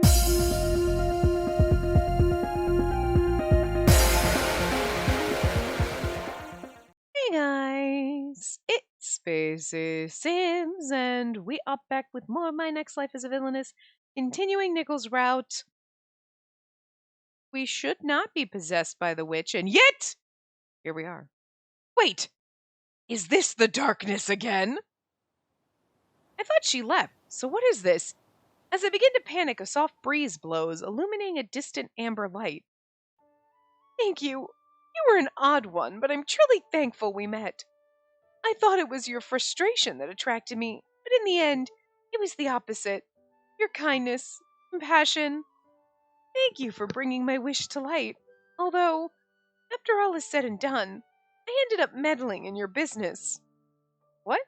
Hey guys, it's Spacey Sims, and we are back with more of My Next Life as a Villainess, continuing Nichols' route. We should not be possessed by the witch, and yet, here we are. Wait, is this the darkness again? I thought she left, so what is this? As I begin to panic, a soft breeze blows, illuminating a distant amber light. Thank you. You were an odd one, but I'm truly thankful we met. I thought it was your frustration that attracted me, but in the end, it was the opposite. Your kindness, compassion. Thank you for bringing my wish to light. Although, after all is said and done, I ended up meddling in your business. What?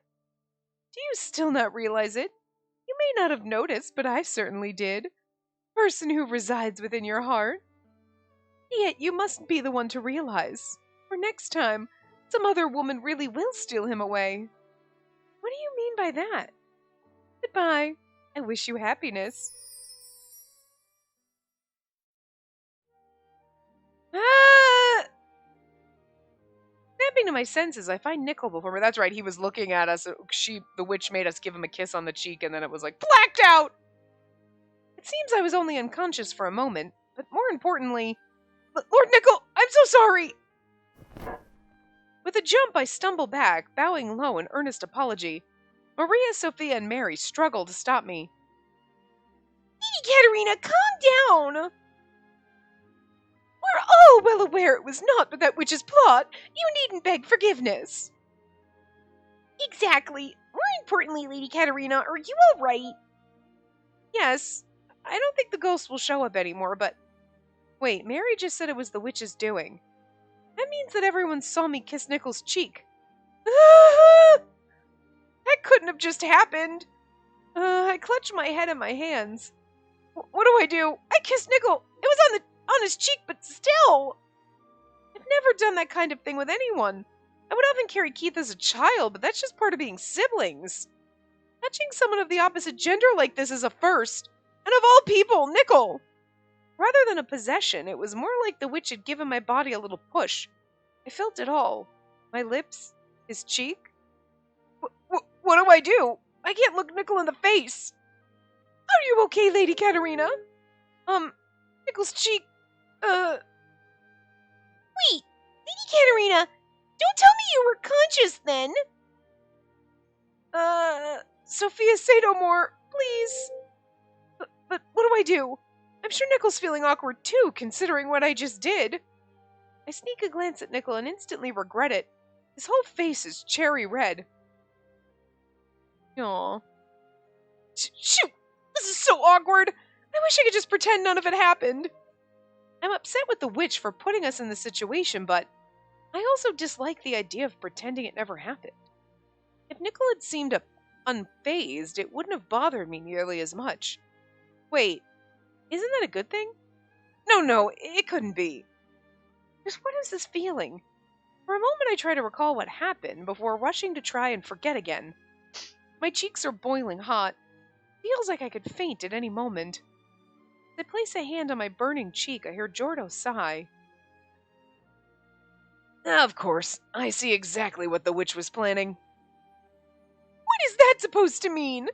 Do you still not realize it? You may not have noticed, but I certainly did. Person who resides within your heart. Yet you mustn't be the one to realize. For next time, some other woman really will steal him away. What do you mean by that? Goodbye. I wish you happiness. Ah! Snapping to my senses, I find Nickel before me. That's right, he was looking at us. The witch made us give him a kiss on the cheek, and then it was like, blacked out! It seems I was only unconscious for a moment, but more importantly, Lord Nickel, I'm so sorry! With a jump, I stumble back, bowing low in earnest apology. Maria, Sophia, and Mary struggle to stop me. Lady Katerina, calm down! We're all well aware it was not but that witch's plot. You needn't beg forgiveness. Exactly. More importantly, Lady Katerina, are you all right? Yes. I don't think the ghost will show up anymore, but... Wait, Mary just said it was the witch's doing. That means that everyone saw me kiss Nickel's cheek. That couldn't have just happened. I clutch my head in my hands. What do I do? I kissed Nickel. It was on his cheek, but still. I've never done that kind of thing with anyone. I would often carry Keith as a child, but that's just part of being siblings. Touching someone of the opposite gender like this is a first. And of all people, Nickel. Rather than a possession, it was more like the witch had given my body a little push. I felt it all. My lips, his cheek. What do I do? I can't look Nickel in the face. Are you okay, Lady Katerina? Nickel's cheek, Wait, Lady Katerina, don't tell me you were conscious then. Sophia, say no more, please. But what do I do? I'm sure Nickel's feeling awkward too, considering what I just did. I sneak a glance at Nickel and instantly regret it. His whole face is cherry red. Aww. Shoot! This is so awkward! I wish I could just pretend none of it happened. I'm upset with the witch for putting us in this situation, but I also dislike the idea of pretending it never happened. If Nickel had seemed unfazed, it wouldn't have bothered me nearly as much. Wait, isn't that a good thing? No, it couldn't be. Just what is this feeling? For a moment I try to recall what happened before rushing to try and forget again. My cheeks are boiling hot. Feels like I could faint at any moment. As I place a hand on my burning cheek, I hear Jordo sigh. Of course, I see exactly what the witch was planning. What is that supposed to mean?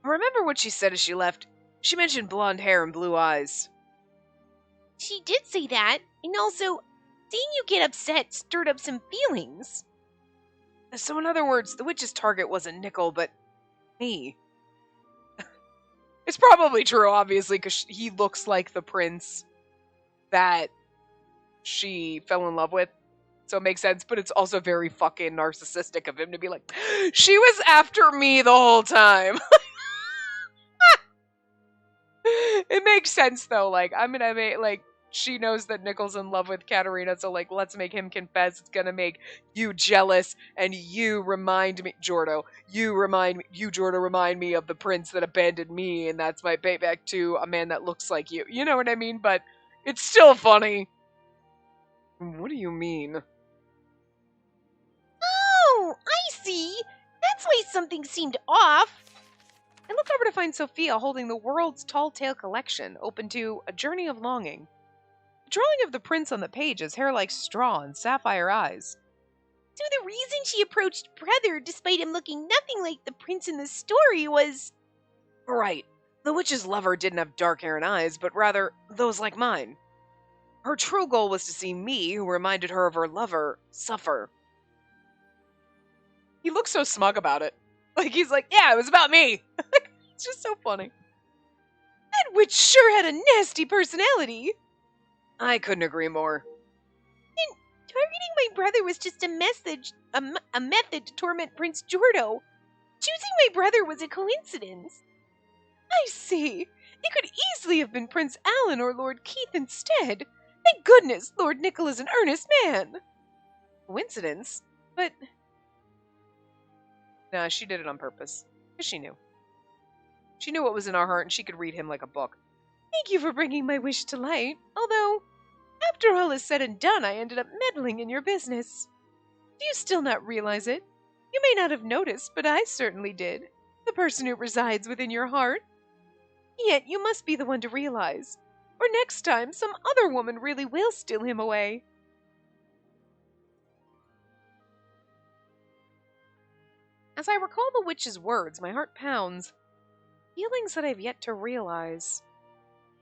Remember what she said as she left. She mentioned blonde hair and blue eyes. She did say that, and also, seeing you get upset stirred up some feelings. So in other words, the witch's target wasn't Nickel, but me. It's probably true, obviously, because he looks like the prince that she fell in love with. So it makes sense, but it's also very fucking narcissistic of him to be like, she was after me the whole time. It makes sense, though. Like, she knows that Nickel's in love with Katerina, so, like, let's make him confess. It's gonna make you jealous, and you remind me, Jordo, remind me of the prince that abandoned me, and that's my payback to a man that looks like you. You know what I mean? But it's still funny. What do you mean? Oh, I see. That's why something seemed off. I look over to find Sophia holding the world's tall tale collection, open to A Journey of Longing. The drawing of the prince on the page has hair like straw and sapphire eyes. So the reason she approached Brother, despite him looking nothing like the prince in the story, was... Right. The witch's lover didn't have dark hair and eyes, but rather those like mine. Her true goal was to see me, who reminded her of her lover, suffer. He looks so smug about it. Like, he's like, yeah, it was about me. It's just so funny. That witch sure had a nasty personality. I couldn't agree more. And targeting my brother was just a method to torment Prince Jordo. Choosing my brother was a coincidence. I see. It could easily have been Prince Alan or Lord Keith instead. Thank goodness Lord Nicola's an earnest man. Coincidence? But... Nah, she did it on purpose. Because she knew. She knew what was in our heart and she could read him like a book. Thank you for bringing my wish to light. Although, after all is said and done, I ended up meddling in your business. Do you still not realize it? You may not have noticed, but I certainly did. The person who resides within your heart. Yet you must be the one to realize. Or next time, some other woman really will steal him away. As I recall the witch's words, my heart pounds. Feelings that I've yet to realize.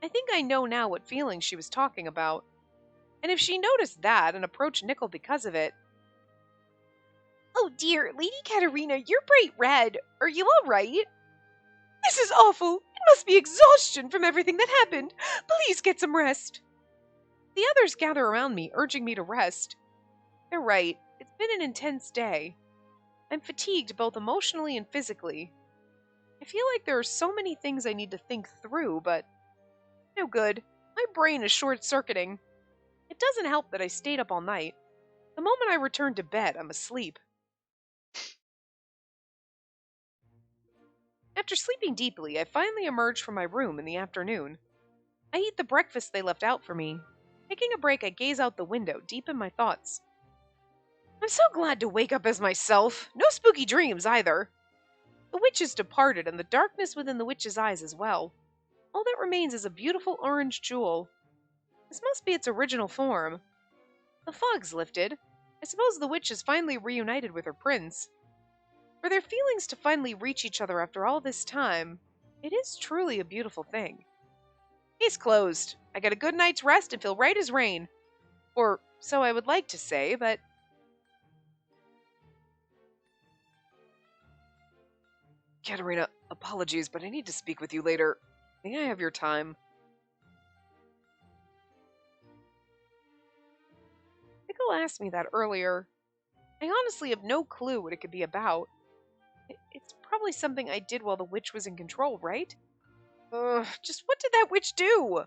I think I know now what feelings she was talking about. And if she noticed that and approached Nickel because of it... Oh dear, Lady Katerina, you're bright red. Are you all right? This is awful. It must be exhaustion from everything that happened. Please get some rest. The others gather around me, urging me to rest. They're right. It's been an intense day. I'm fatigued both emotionally and physically. I feel like there are so many things I need to think through, but no good. My brain is short-circuiting. It doesn't help that I stayed up all night. The moment I return to bed, I'm asleep. After sleeping deeply, I finally emerge from my room in the afternoon. I eat the breakfast they left out for me. Taking a break, I gaze out the window, deep in my thoughts. I'm so glad to wake up as myself. No spooky dreams, either. The witch has departed, and the darkness within the witch's eyes as well. All that remains is a beautiful orange jewel. This must be its original form. The fog's lifted. I suppose the witch is finally reunited with her prince. For their feelings to finally reach each other after all this time, it is truly a beautiful thing. Case closed. I got a good night's rest and feel right as rain. Or so I would like to say, but... Katerina, apologies, but I need to speak with you later. May I have your time? Nicole asked me that earlier. I honestly have no clue what it could be about. It's probably something I did while the witch was in control, right? Just what did that witch do?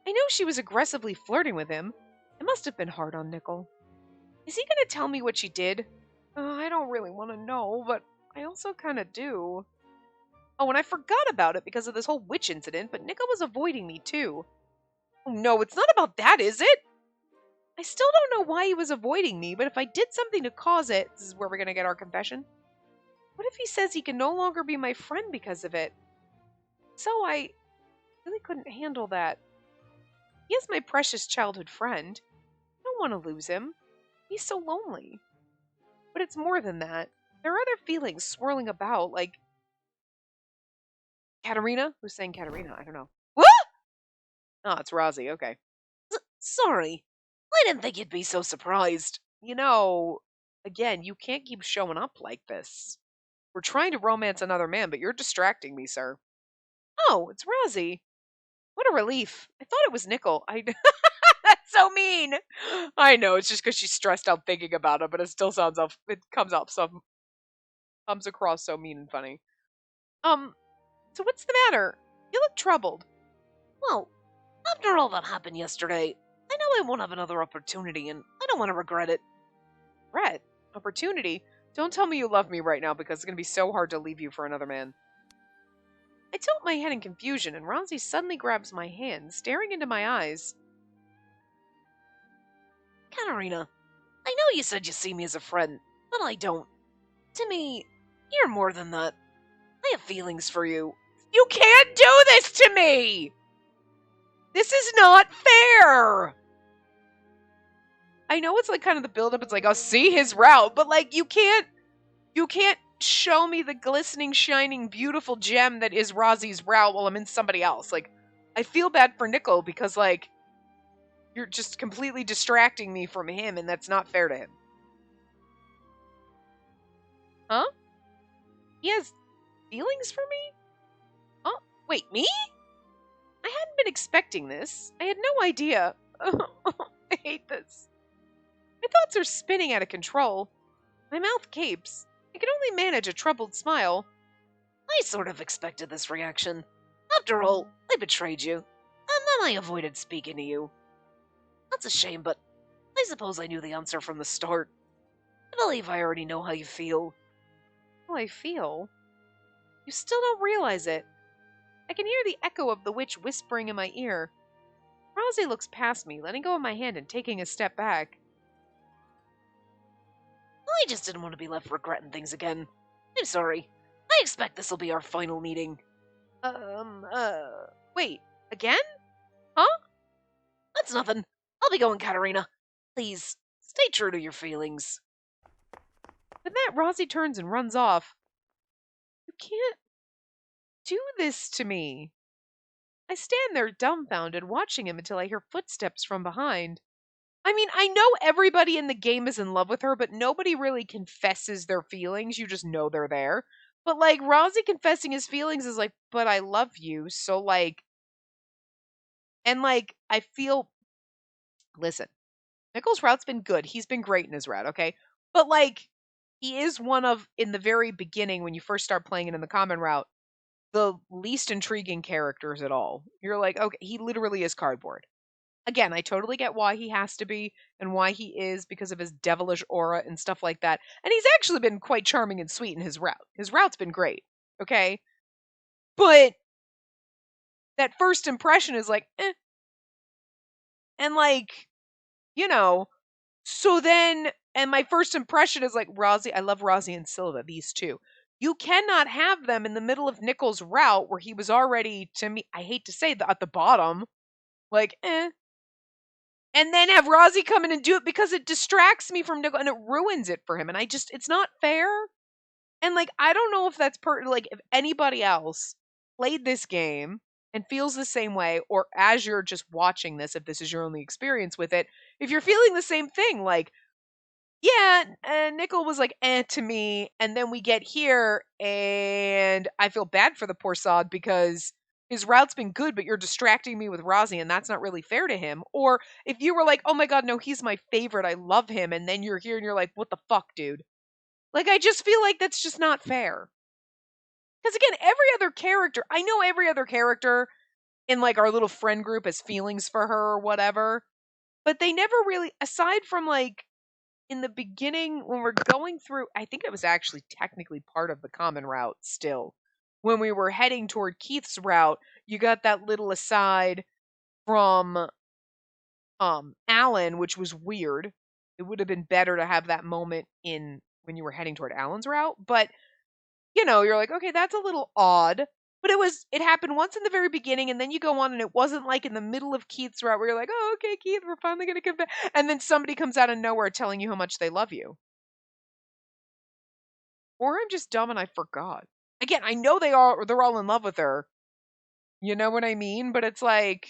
I know she was aggressively flirting with him. It must have been hard on Nickel. Is he going to tell me what she did? I don't really want to know, but I also kind of do. Oh, and I forgot about it because of this whole witch incident, but Nickel was avoiding me too. Oh no, it's not about that, is it? I still don't know why he was avoiding me, but if I did something to cause it, this is where we're going to get our confession. What if he says he can no longer be my friend because of it? So I really couldn't handle that. He is my precious childhood friend. I don't want to lose him. He's so lonely. But it's more than that. There are other feelings swirling about, like... Katerina? Who's saying Katerina? I don't know. What? Oh, it's Rozzy, okay. Sorry. I didn't think you'd be so surprised. You know, again, you can't keep showing up like this. We're trying to romance another man, but you're distracting me, sir. Oh, it's Rozzy. What a relief. I thought it was Nickel. That's so mean. I know, it's just because she's stressed out thinking about it, but it still sounds off. It comes across so mean and funny. So what's the matter? You look troubled. Well, after all that happened yesterday, I know I won't have another opportunity, and I don't want to regret it. Regret? Opportunity? Don't tell me you love me right now, because it's going to be so hard to leave you for another man. I tilt my head in confusion, and Ronzi suddenly grabs my hand, staring into my eyes. Katerina, I know you said you see me as a friend, but I don't. To me, you're more than that. I have feelings for you. You can't do this to me! This is not fair! I know it's like kind of the buildup. It's like, I'll see his route, but like, you can't show me the glistening, shining, beautiful gem that is Rozzy's route while I'm in somebody else. Like, I feel bad for Nickel because, like, you're just completely distracting me from him, and that's not fair to him. Huh? He has feelings for me? Oh, wait, me? I hadn't been expecting this. I had no idea. I hate this. My thoughts are spinning out of control. My mouth gapes. I can only manage a troubled smile. I sort of expected this reaction. After all, I betrayed you, and then I avoided speaking to you. That's a shame, but I suppose I knew the answer from the start. I believe I already know how you feel. How I feel? You still don't realize it. I can hear the echo of the witch whispering in my ear. Rozzy looks past me, letting go of my hand and taking a step back. I just didn't want to be left regretting things again. I'm sorry. I expect this'll be our final meeting. Wait, again? Huh? That's nothing. I'll be going, Katarina. Please, stay true to your feelings. With that, Rozzy turns and runs off. You can't do this to me. I stand there dumbfounded, watching him until I hear footsteps from behind. I mean, I know everybody in the game is in love with her, but nobody really confesses their feelings. You just know they're there. But, like, Rozzy confessing his feelings is like, but I love you. So, like, and, like, I feel, listen, Nickel's route's been good. He's been great in his route, okay? But, like, he is one of, in the very beginning, when you first start playing it in the common route, the least intriguing characters at all. You're like, okay, he literally is cardboard. Again, I totally get why he has to be and why he is because of his devilish aura and stuff like that. And he's actually been quite charming and sweet in his route. His route's been great, okay? But that first impression is like, eh. And like, you know, so then, and my first impression is like, Rozzy, I love Rozzy and Silva, these two. You cannot have them in the middle of Nickel's route where he was already, to me, I hate to say, at the bottom. Like, eh. And then have Rozzy come in and do it because it distracts me from Nickel and it ruins it for him. And it's not fair. And like, I don't know if that's like, if anybody else played this game and feels the same way, or as you're just watching this, if this is your only experience with it, if you're feeling the same thing, like, yeah, Nickel was like, to me. And then we get here and I feel bad for the poor sod because his route's been good, but you're distracting me with Rozzy and that's not really fair to him. Or if you were like, oh my God, no, he's my favorite. I love him. And then you're here and you're like, what the fuck, dude? Like, I just feel like that's just not fair. Because again, every other character, I know every other character in like our little friend group has feelings for her or whatever, but they never really, aside from like, in the beginning, when we're going through, I think it was actually technically part of the common route still. When we were heading toward Keith's route, you got that little aside from Alan, which was weird. It would have been better to have that moment in when you were heading toward Alan's route, but you know, you're like, okay, that's a little odd. But it happened once in the very beginning, and then you go on, and it wasn't like in the middle of Keith's route where you're like, oh, okay, Keith, we're finally gonna come back, and then somebody comes out of nowhere telling you how much they love you. Or I'm just dumb and I forgot. Again, I know they're all in love with her. You know what I mean? But it's like,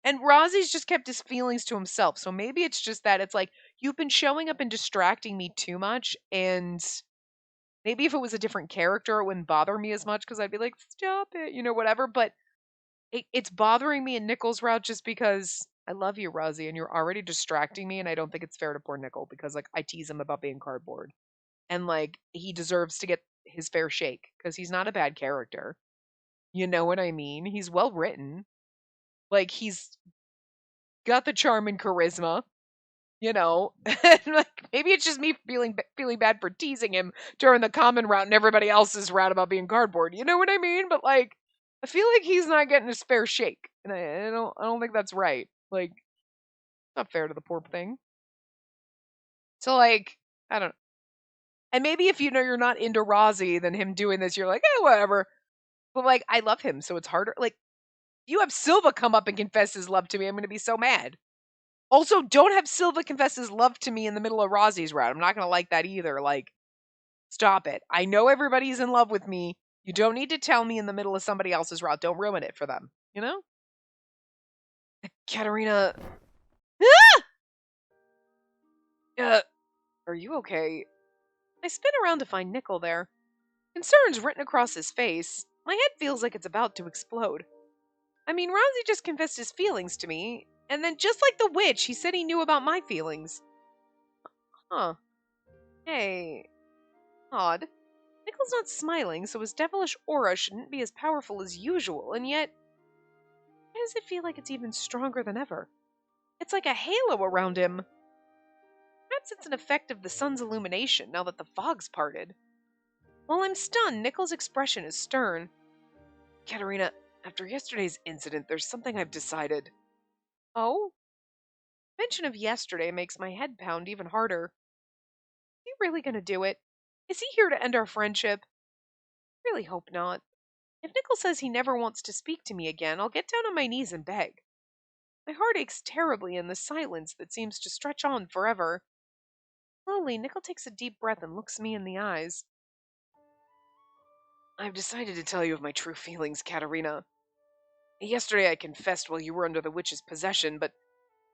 and Rozzy's just kept his feelings to himself. So maybe it's just that it's like, you've been showing up and distracting me too much, and maybe if it was a different character, it wouldn't bother me as much because I'd be like, stop it, whatever. But it's bothering me in Nickel's route just because I love you, Rozzy, and you're already distracting me, and I don't think it's fair to poor Nickel because like I tease him about being cardboard. And like he deserves to get his fair shake because he's not a bad character. You know what I mean? He's well written. Like he's got the charm and charisma, and like maybe it's just me feeling bad for teasing him during the common route and everybody else's route about being cardboard. You know what I mean? But like I feel like he's not getting his fair shake, and I don't think that's right. Like it's not fair to the poor thing. So like I don't And maybe if you know you're not into Rozzy, then him doing this, you're like, whatever. But like, I love him, so it's harder. Like, you have Silva come up and confess his love to me, I'm going to be so mad. Also, don't have Silva confess his love to me in the middle of Rozzy's route. I'm not going to like that either. Like, stop it. I know everybody's in love with me. You don't need to tell me in the middle of somebody else's route. Don't ruin it for them. You know? Katarina. Are you okay? I spin around to find Nickel there. Concern's written across his face. My head feels like it's about to explode. I mean, Rozzy just confessed his feelings to me, and then just like the witch, he said he knew about my feelings. Huh. Hey. Odd. Nickel's not smiling, so his devilish aura shouldn't be as powerful as usual, and yet, why does it feel like it's even stronger than ever? It's like a halo around him. Perhaps it's an effect of the sun's illumination now that the fog's parted. While I'm stunned, Nickel's expression is stern. Katarina, after yesterday's incident, there's something I've decided. Oh? Mention of yesterday makes my head pound even harder. Is he really gonna do it? Is he here to end our friendship? Really hope not. If Nickel says he never wants to speak to me again, I'll get down on my knees and beg. My heart aches terribly in the silence that seems to stretch on forever. Slowly, Nickel takes a deep breath and looks me in the eyes. I've decided to tell you of my true feelings, Katarina. Yesterday I confessed while you were under the witch's possession, but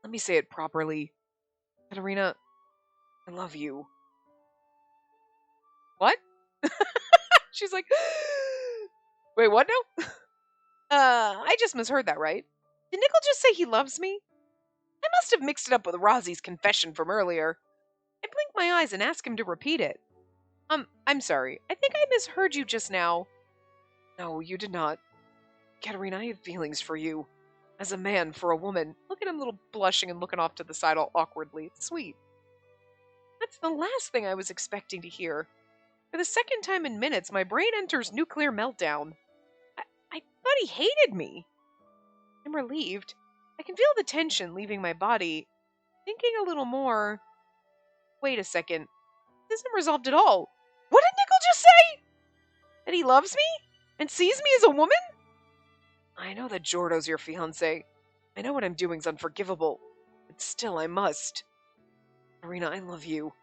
let me say it properly. Katarina, I love you. What? She's like, wait, what now? I just misheard that, right? Did Nickel just say he loves me? I must have mixed it up with Rozzy's confession from earlier. I blink my eyes and ask him to repeat it. I'm sorry. I think I misheard you just now. No, you did not. Katarina, I have feelings for you. As a man, for a woman. Look at him little blushing and looking off to the side all awkwardly. It's sweet. That's the last thing I was expecting to hear. For the second time in minutes, my brain enters nuclear meltdown. I thought he hated me. I'm relieved. I can feel the tension leaving my body. Thinking a little more. Wait a second. This isn't resolved at all. What did Nickel just say? That he loves me? And sees me as a woman? I know that Jordo's your fiancé. I know what I'm doing's unforgivable. But still, I must. Marina, I love you.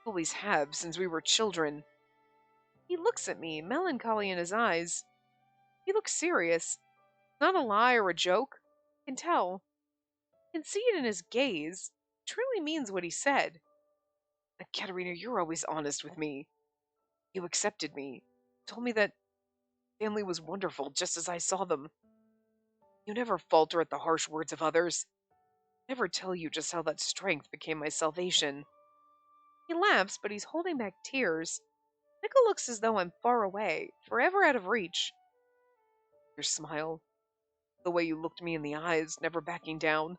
Always have, since we were children. He looks at me, melancholy in his eyes. He looks serious. Not a lie or a joke. I can tell. I can see it in his gaze. He truly means what he said. Katerina, you're always honest with me. You accepted me. Told me that family was wonderful, just as I saw them. You never falter at the harsh words of others. Never tell you just how that strength became my salvation. He laughs, but he's holding back tears. Nickel looks as though I'm far away, forever out of reach. Your smile, the way you looked me in the eyes, never backing down.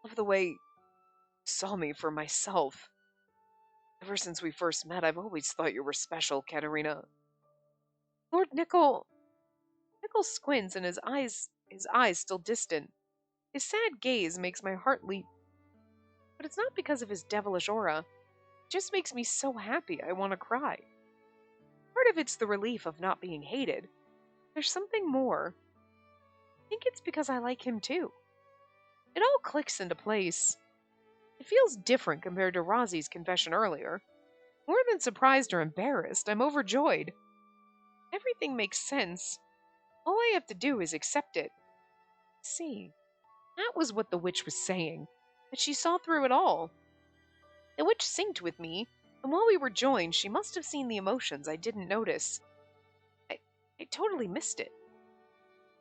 Love the way you saw me for myself. Ever since we first met, I've always thought you were special, Katerina. Lord Nickel. Nickel squints, and his eyes still distant. His sad gaze makes my heart leap. But it's not because of his devilish aura. It just makes me so happy I want to cry. Part of it's the relief of not being hated. There's something more. I think it's because I like him too. It all clicks into place. It feels different compared to Rozzy's confession earlier. More than surprised or embarrassed, I'm overjoyed. Everything makes sense. All I have to do is accept it. See, that was what the witch was saying, that she saw through it all. The witch synced with me, and while we were joined, she must have seen the emotions I didn't notice. I totally missed it.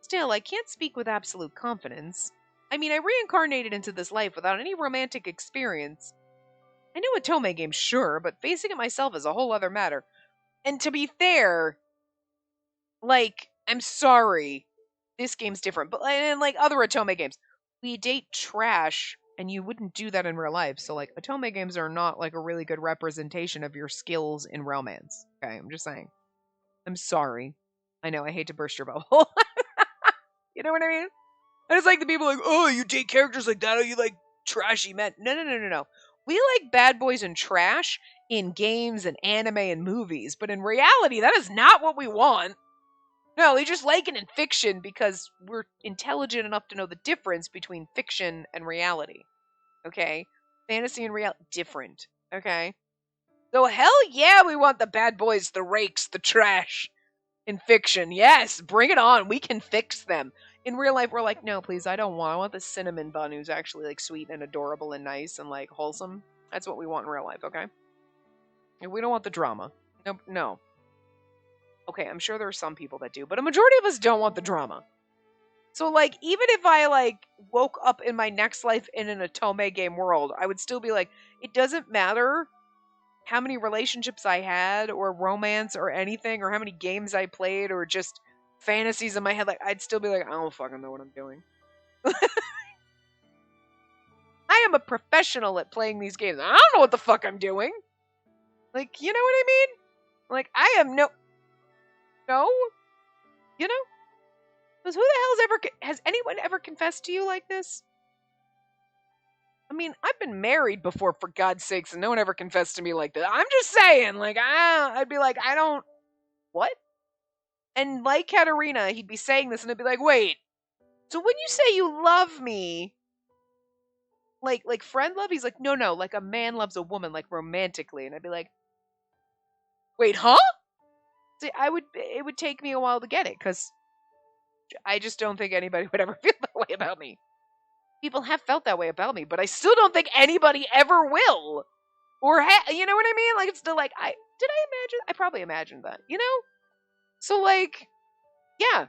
Still, I can't speak with absolute confidence. I mean, I reincarnated into this life without any romantic experience. I know a Tome game, sure, but facing it myself is a whole other matter. And to be fair, like, I'm sorry, this game's different, but and like other Otome games, we date trash, and you wouldn't do that in real life. So, like, Otome games are not like a really good representation of your skills in romance. Okay, I'm just saying. I'm sorry. I know, I hate to burst your bubble. You know what I mean? And it's like the people like, oh, you date characters like that, or you like trashy men. No. We like bad boys and trash in games and anime and movies, but in reality, that is not what we want. No, we just like it in fiction because we're intelligent enough to know the difference between fiction and reality. Okay? Fantasy and reality, different. Okay? So hell yeah, we want the bad boys, the rakes, the trash in fiction. Yes, bring it on. We can fix them. In real life, we're like, no, please, I don't want. I want the cinnamon bun who's actually like sweet and adorable and nice and like wholesome. That's what we want in real life, okay? And we don't want the drama. No, no. Okay, I'm sure there are some people that do, but a majority of us don't want the drama. So, like, even if I, like, woke up in my next life in an Otome game world, I would still be like, it doesn't matter how many relationships I had, or romance, or anything, or how many games I played, or just fantasies in my head. Like, I'd still be like, I don't fucking know what I'm doing. I am a professional at playing these games. I don't know what the fuck I'm doing. Like, you know what I mean? Like, I am no, you know? Because who the hell's has anyone ever confessed to you like this? I mean, I've been married before, for God's sakes, and no one ever confessed to me like that. I'm just saying, like, I'd be like, I don't, what? And like Katarina, he'd be saying this, and I'd be like, wait, so when you say you love me, like friend love, he's like, no, like a man loves a woman, like romantically, and I'd be like, wait, huh? See, it would take me a while to get it, because I just don't think anybody would ever feel that way about me. People have felt that way about me, but I still don't think anybody ever will. Or, you know what I mean? Like, it's still like, I imagine? I probably imagined that, you know? So, like, yeah.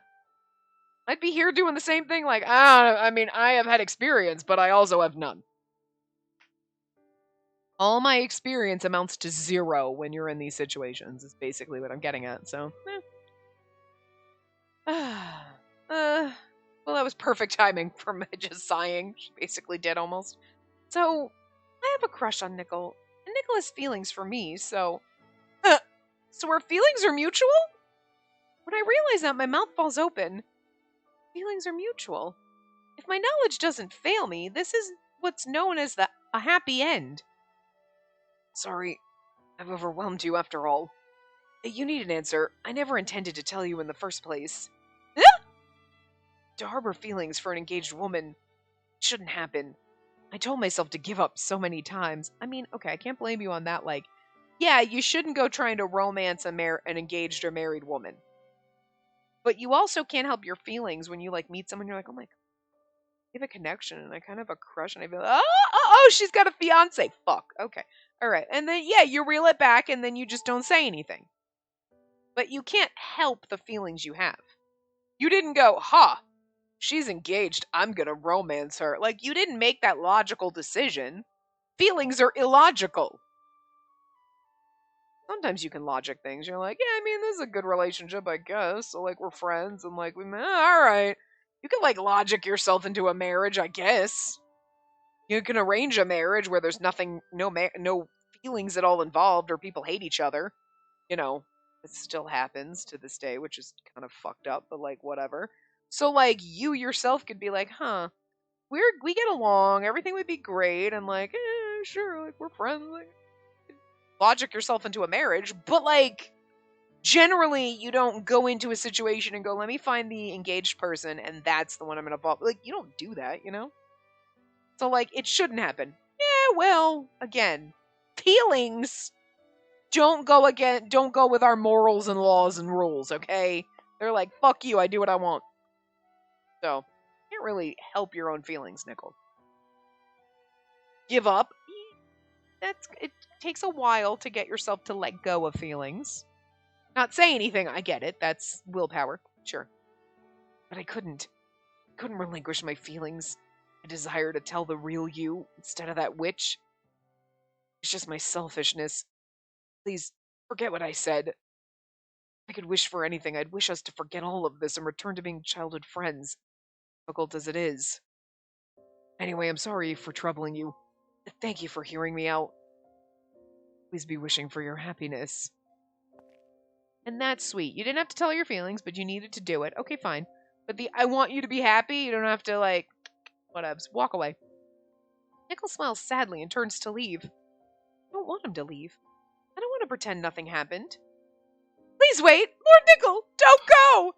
I'd be here doing the same thing, like, I mean, I have had experience, but I also have none. All my experience amounts to 0 when you're in these situations, is basically what I'm getting at, so, well, that was perfect timing for me just sighing. She basically did almost. So, I have a crush on Nickel, and Nickel has feelings for me, so... So our feelings are mutual? When I realize that, my mouth falls open. Feelings are mutual. If my knowledge doesn't fail me, this is what's known as a happy end. Sorry, I've overwhelmed you after all. You need an answer. I never intended to tell you in the first place. To harbor feelings for an engaged woman shouldn't happen. I told myself to give up so many times. I mean, okay, I can't blame you on that. Like, yeah, you shouldn't go trying to romance an engaged or married woman. But you also can't help your feelings when you, like, meet someone, you're like, oh my God, we have a connection, and I kind of have a crush, and I feel like, oh, she's got a fiance. Fuck, okay. All right. And then, yeah, you reel it back, and then you just don't say anything. But you can't help the feelings you have. You didn't go, she's engaged, I'm gonna romance her. Like, you didn't make that logical decision. Feelings are illogical. Sometimes you can logic things. You're like, yeah, I mean, this is a good relationship, I guess. So, like, we're friends, and, like, all right. You can, like, logic yourself into a marriage, I guess. You can arrange a marriage where there's nothing, no feelings at all involved, or people hate each other. You know, it still happens to this day, which is kind of fucked up, but, like, whatever. So, like, you yourself could be like, we get along, everything would be great, and, like, sure, like, we're friends, like, logic yourself into a marriage, but, like, generally you don't go into a situation and go, let me find the engaged person, and that's the one I'm gonna fall. Like, you don't do that, you know? So, like, it shouldn't happen. Yeah, well, again, feelings don't go with our morals and laws and rules, okay? They're like, fuck you, I do what I want. So, can't really help your own feelings, Nickel. Give up. It takes a while to get yourself to let go of feelings. Not say anything, I get it. That's willpower, sure. But I couldn't relinquish my feelings. A desire to tell the real you instead of that witch. It's just my selfishness. Please, forget what I said. If I could wish for anything, I'd wish us to forget all of this and return to being childhood friends. Difficult as it is. Anyway, I'm sorry for troubling you. Thank you for hearing me out. Please be wishing for your happiness. And that's sweet. You didn't have to tell your feelings, but you needed to do it. Okay, fine. But I want you to be happy, you don't have to, like, whatevs. Walk away. Nickel smiles sadly and turns to leave. I don't want him to leave. to pretend nothing happened. Please wait! Lord Nickel, don't go!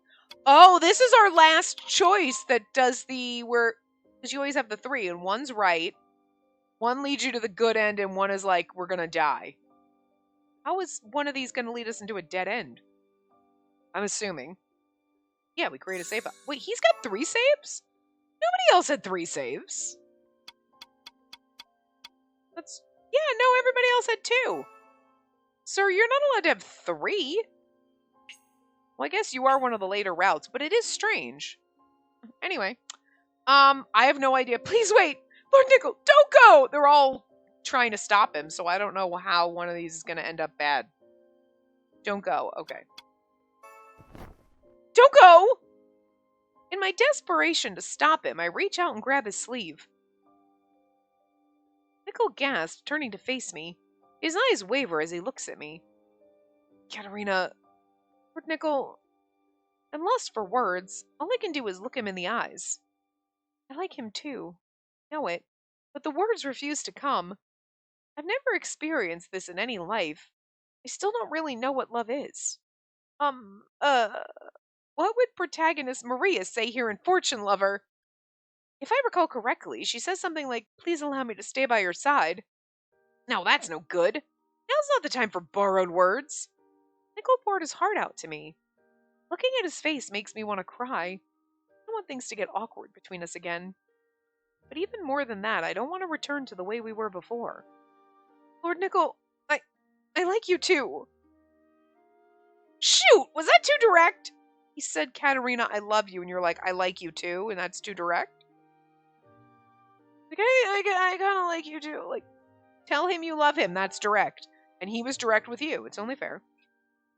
Oh, this is our last choice that does because you always have the 3, and one's right, one leads you to the good end, and one is like, we're gonna die. How is one of these gonna lead us into a dead end? I'm assuming. Yeah, we create a save. Wait, he's got 3 saves? Nobody else had 3 saves. Yeah, no, everybody else had 2. Sir, you're not allowed to have 3. Well, I guess you are one of the later routes, but it is strange. Anyway, I have no idea. Please wait! Lord Nickel, don't go! They're all trying to stop him, so I don't know how one of these is going to end up bad. Don't go. Okay. Don't go! In my desperation to stop him, I reach out and grab his sleeve. Nickel gasped, turning to face me. His eyes waver as he looks at me. Katerina... Lord Nickel... I'm lost for words. All I can do is look him in the eyes. I like him too. I know it. But the words refuse to come. I've never experienced this in any life. I still don't really know what love is. What would protagonist Maria say here in Fortune Lover? If I recall correctly, she says something like, please allow me to stay by your side. Now that's no good. Now's not the time for borrowed words. Nickel poured his heart out to me. Looking at his face makes me want to cry. I don't want things to get awkward between us again. But even more than that, I don't want to return to the way we were before. Lord Nickel, I like you too. Shoot, was that too direct? He said, Katerina, I love you, and you're like, I like you too, and that's too direct? Like, I kind of like you too. Like, tell him you love him, that's direct. And he was direct with you, it's only fair.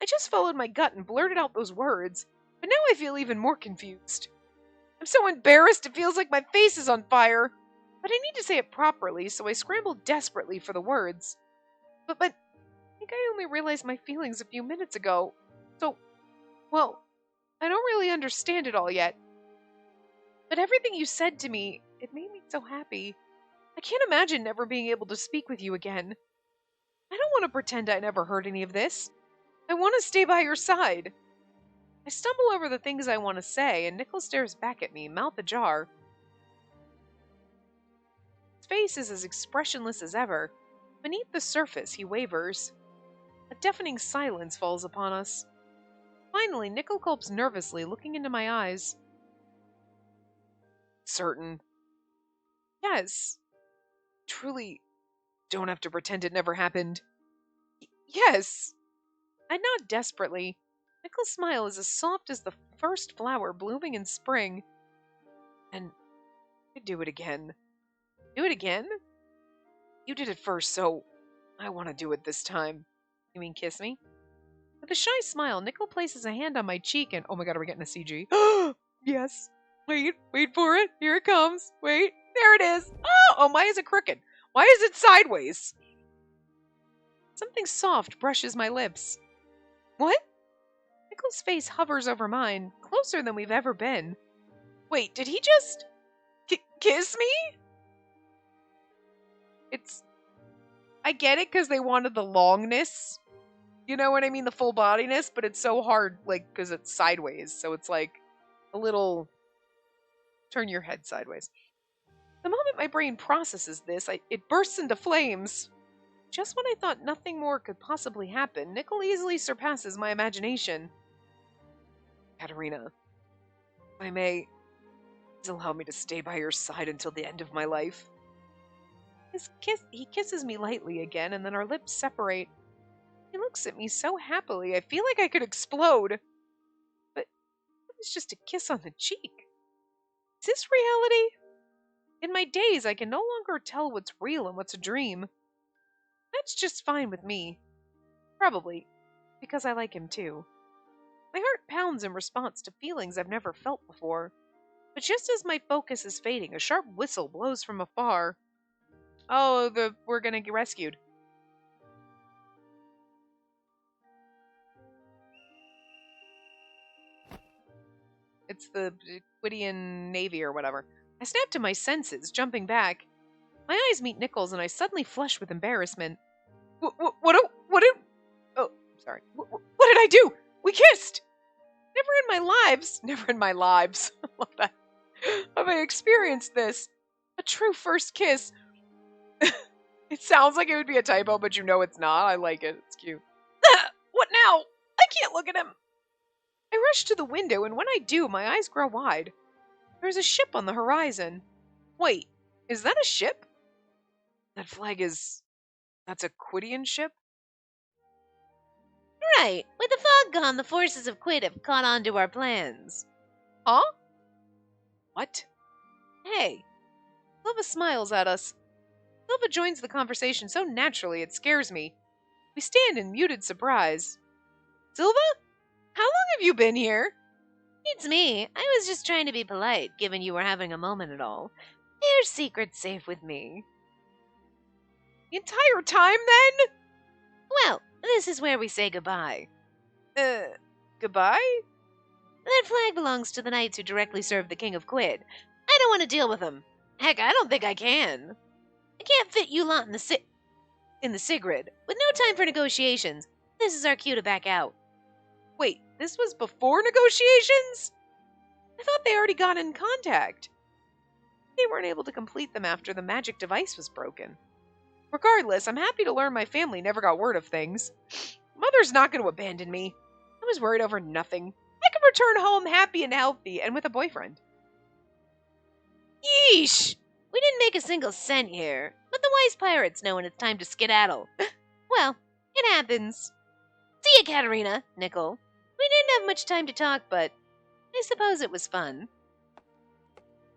I just followed my gut and blurted out those words, but now I feel even more confused. I'm so embarrassed it feels like my face is on fire. But I need to say it properly, so I scrambled desperately for the words. But I think I only realized my feelings a few minutes ago. So, well, I don't really understand it all yet. But everything you said to me, it made me so happy. I can't imagine never being able to speak with you again. I don't want to pretend I never heard any of this. I want to stay by your side. I stumble over the things I want to say, and Nickel stares back at me, mouth ajar. His face is as expressionless as ever. Beneath the surface, he wavers. A deafening silence falls upon us. Finally, Nickel gulps nervously, looking into my eyes. Certain. Yes. Truly, don't have to pretend it never happened. Yes. I nod desperately. Nickel's smile is as soft as the first flower blooming in spring. And I'd do it again. Do it again? You did it first, so I want to do it this time. You mean kiss me? With a shy smile, Nickel places a hand on my cheek and... Oh my god, are we getting a CG? Yes. Wait for it. Here it comes. Wait. There it is. Oh, why is it crooked? Why is it sideways? Something soft brushes my lips. What? Nickel's face hovers over mine, closer than we've ever been. Wait, did he just... kiss me? I get it because they wanted the longness. You know what I mean? The full bodiness, but it's so hard, like, because it's sideways. So it's like a little... Turn your head sideways. The moment my brain processes this, it bursts into flames. Just when I thought nothing more could possibly happen, Nickel easily surpasses my imagination. Katerina, if I may, please allow me to stay by your side until the end of my life. He kisses me lightly again, and then our lips separate. He looks at me so happily, I feel like I could explode. But it was just a kiss on the cheek. Is this reality? In my daze, I can no longer tell what's real and what's a dream. That's just fine with me. Probably, because I like him too. My heart pounds in response to feelings I've never felt before. But just as my focus is fading, a sharp whistle blows from afar. Oh, we're gonna get rescued. It's the Quidian Navy or whatever. I snap to my senses, jumping back. My eyes meet Nickel's and I suddenly flush with embarrassment. What? sorry. What did I do? We kissed! Never in my lives have I experienced this. A true first kiss. It sounds like it would be a typo, but you know it's not. I like it. It's cute. What now? I can't look at him. I rush to the window, and when I do, my eyes grow wide. There's a ship on the horizon. Wait, is that a ship? That flag is... That's a Quidian ship? Right. With the fog gone, the forces of Quid have caught on to our plans. Huh? What? Hey. Silva smiles at us. Silva joins the conversation so naturally it scares me. We stand in muted surprise. Silva? How long have you been here? It's me. I was just trying to be polite, given you were having a moment at all. Your secret's safe with me. The entire time, then? Well, this is where we say goodbye. Goodbye? That flag belongs to the knights who directly serve the King of Quid. I don't want to deal with them. Heck, I don't think I can. I can't fit you lot in the Sigrid. With no time for negotiations, this is our cue to back out. Wait, this was before negotiations? I thought they already got in contact. They weren't able to complete them after the magic device was broken. Regardless, I'm happy to learn my family never got word of things. Mother's not going to abandon me. I was worried over nothing. I can return home happy and healthy and with a boyfriend. Yeesh! We didn't make a single cent here, but the wise pirates know when it's time to skedaddle. Well, it happens. See ya, Katerina, Nickel. We didn't have much time to talk, but I suppose it was fun.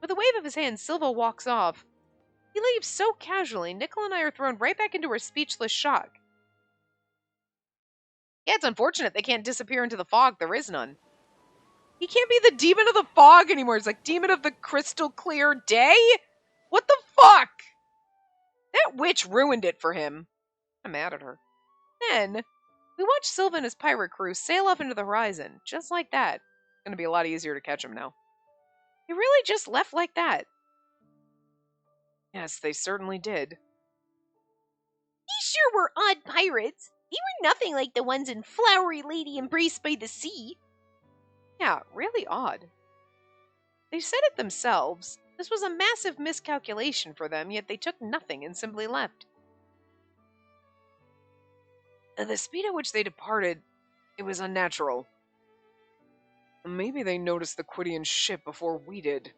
With a wave of his hand, Silva walks off. He leaves so casually, Nickel and I are thrown right back into our speechless shock. Yeah, it's unfortunate they can't disappear into the fog. There is none. He can't be the demon of the fog anymore. It's like demon of the crystal clear day? What the fuck? That witch ruined it for him. I'm mad at her. Then, we watch Silva and his pirate crew sail off into the horizon, just like that. It's gonna be a lot easier to catch him now. They really just left like that. Yes, they certainly did. These sure were odd pirates. They were nothing like the ones in Flowery Lady Embraced by the Sea. Yeah, really odd. They said it themselves. This was a massive miscalculation for them, yet they took nothing and simply left. The speed at which they departed, it was unnatural. Maybe they noticed the Quidian ship before we did.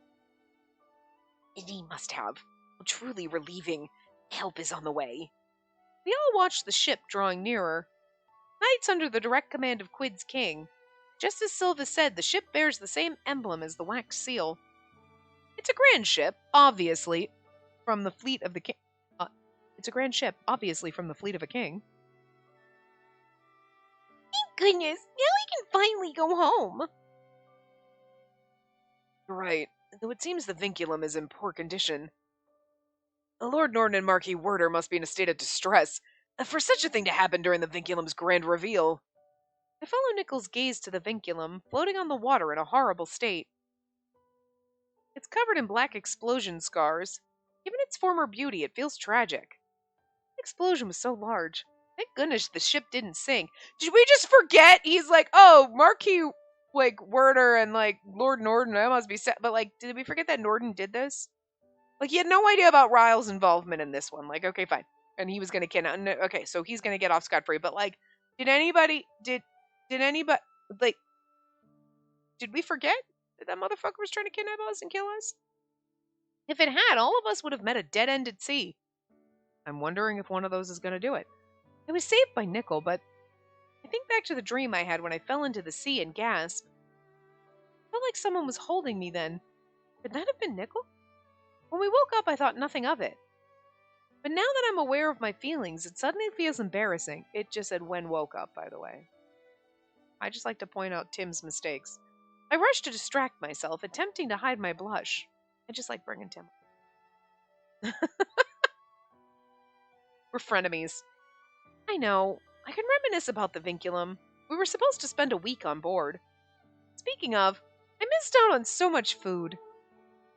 They must have. Truly relieving. Help is on the way. We all watched the ship drawing nearer. Knights under the direct command of Quid's king. Just as Silva said, the ship bears the same emblem as the wax seal. It's a grand ship, obviously, from the fleet of the king. It's a grand ship, obviously from the fleet of a king. Thank goodness, now we can finally go home. Right, though it seems the vinculum is in poor condition. Lord Norton and Marquis Werder must be in a state of distress, for such a thing to happen during the vinculum's grand reveal. I follow Nickel's gaze to the vinculum, floating on the water in a horrible state. It's covered in black explosion scars. Given its former beauty, it feels tragic. The explosion was so large. Thank goodness the ship didn't sink. Did we just forget? He's like, oh, Marquis, Werder and, Lord Norton, I must be set. But, did we forget that Norton did this? He had no idea about Ryle's involvement in this one. Okay, fine. And he was going to kidnap. No, okay, so he's going to get off scot-free. But, did anybody, did anybody, did we forget that that motherfucker was trying to kidnap us and kill us? If it had, all of us would have met a dead end at sea. I'm wondering if one of those is going to do it. I was saved by Nickel, but I think back to the dream I had when I fell into the sea and gasped. I felt like someone was holding me then. Could that have been Nickel? When we woke up, I thought nothing of it. But now that I'm aware of my feelings, it suddenly feels embarrassing. It just said when woke up, by the way. I just like to point out Tim's mistakes. I rush to distract myself, attempting to hide my blush. I just like bringing Tim. We're frenemies. I know. I can reminisce about the vinculum. We were supposed to spend a week on board. Speaking of, I missed out on so much food.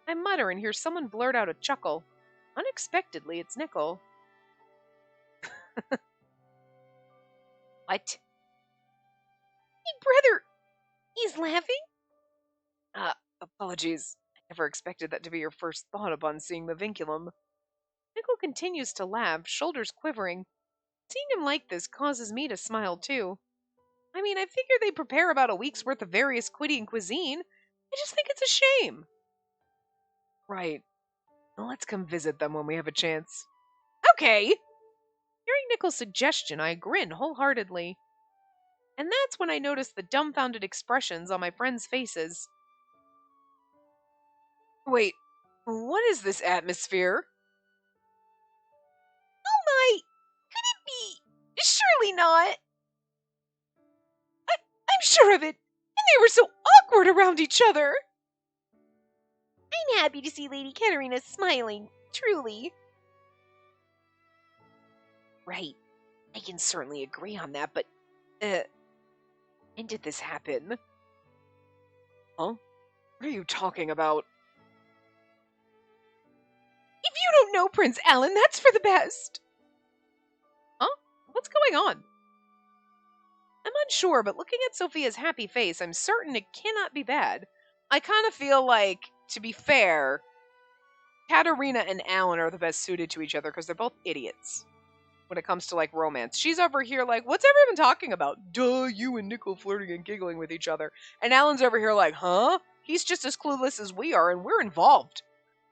I mutter and hear someone blurt out a chuckle. Unexpectedly, it's Nickel. What? Hey, brother, he's laughing? Apologies. I never expected that to be your first thought upon seeing the vinculum. Nickel continues to laugh, shoulders quivering. Seeing him like this causes me to smile too. I mean, I figure they prepare about a week's worth of various Quidian cuisine. I just think it's a shame. Right. Well, let's come visit them when we have a chance. Okay. Hearing Nickel's suggestion, I grin wholeheartedly. And that's when I notice the dumbfounded expressions on my friends' faces. Wait, what is this atmosphere? Oh my! Could it be? Surely not. I'm sure of it. And they were so awkward around each other. I'm happy to see Lady Katerina smiling, truly. Right. I can certainly agree on that, but, when did this happen? Huh? What are you talking about? If you don't know Prince Alan, that's for the best. Huh? What's going on? I'm unsure, but looking at Sophia's happy face, I'm certain it cannot be bad. I kind of feel like, to be fair, Katerina and Alan are the best suited to each other because they're both idiots when it comes to like romance. She's over here like, what's everyone talking about? Duh, you and Nickel flirting and giggling with each other. And Alan's over here like, huh? He's just as clueless as we are and we're involved.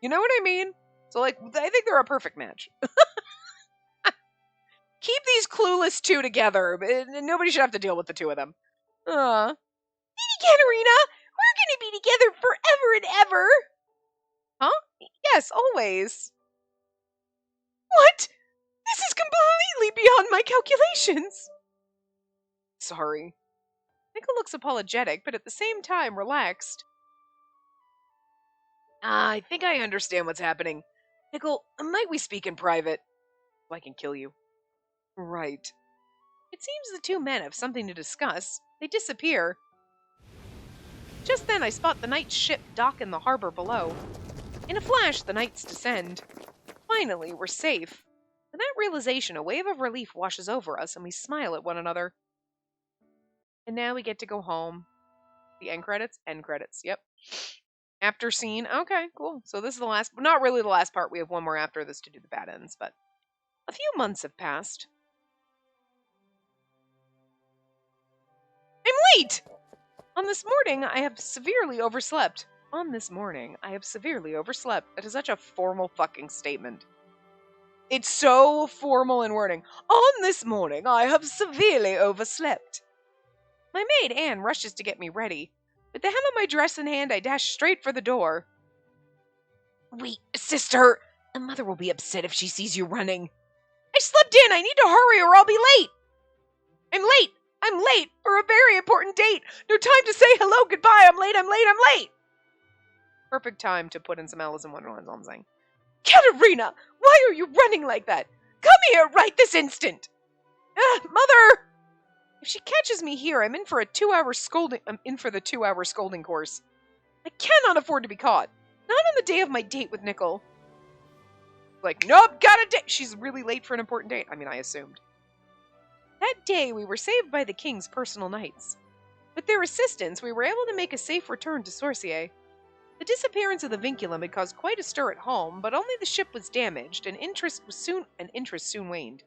You know what I mean? So like, I think they're a perfect match. Keep these clueless two together. Nobody should have to deal with the two of them. Lady Katerina, we're gonna be together forever and ever. Huh? Yes, always. What? This is completely beyond my calculations. Sorry. Nickel looks apologetic, but at the same time relaxed. I think I understand what's happening. Nickel, might we speak in private? So I can kill you. Right. It seems the two men have something to discuss. They disappear. Just then I spot the knight's ship dock in the harbor below. In a flash, the knights descend. Finally, we're safe. With that realization, a wave of relief washes over us, and we smile at one another. And now we get to go home. The end credits? End credits, yep. After scene, okay, cool. So this is the last, not really the last part. We have one more after this to do the bad ends, but a few months have passed. I'm late! On this morning, I have severely overslept. That is such a formal fucking statement. It's so formal in wording. On this morning, I have severely overslept. My maid, Anne, rushes to get me ready. With the hem of my dress in hand, I dash straight for the door. Wait, sister! The mother will be upset if she sees you running. I slipped in! I need to hurry or I'll be late! I'm late for a very important date! No time to say hello, goodbye! I'm late! Perfect time to put in some Alice in Wonderland, all I'm saying. Katerina! Why are you running like that? Come here right this instant! Mother! If she catches me here, I'm in for the 2-hour scolding course. I cannot afford to be caught. Not on the day of my date with Nickel. Like, nope, got a date. She's really late for an important date. I mean, I assumed. That day, we were saved by the king's personal knights. With their assistance, we were able to make a safe return to Sorcier. The disappearance of the vinculum had caused quite a stir at home, but only the ship was damaged, and interest soon waned.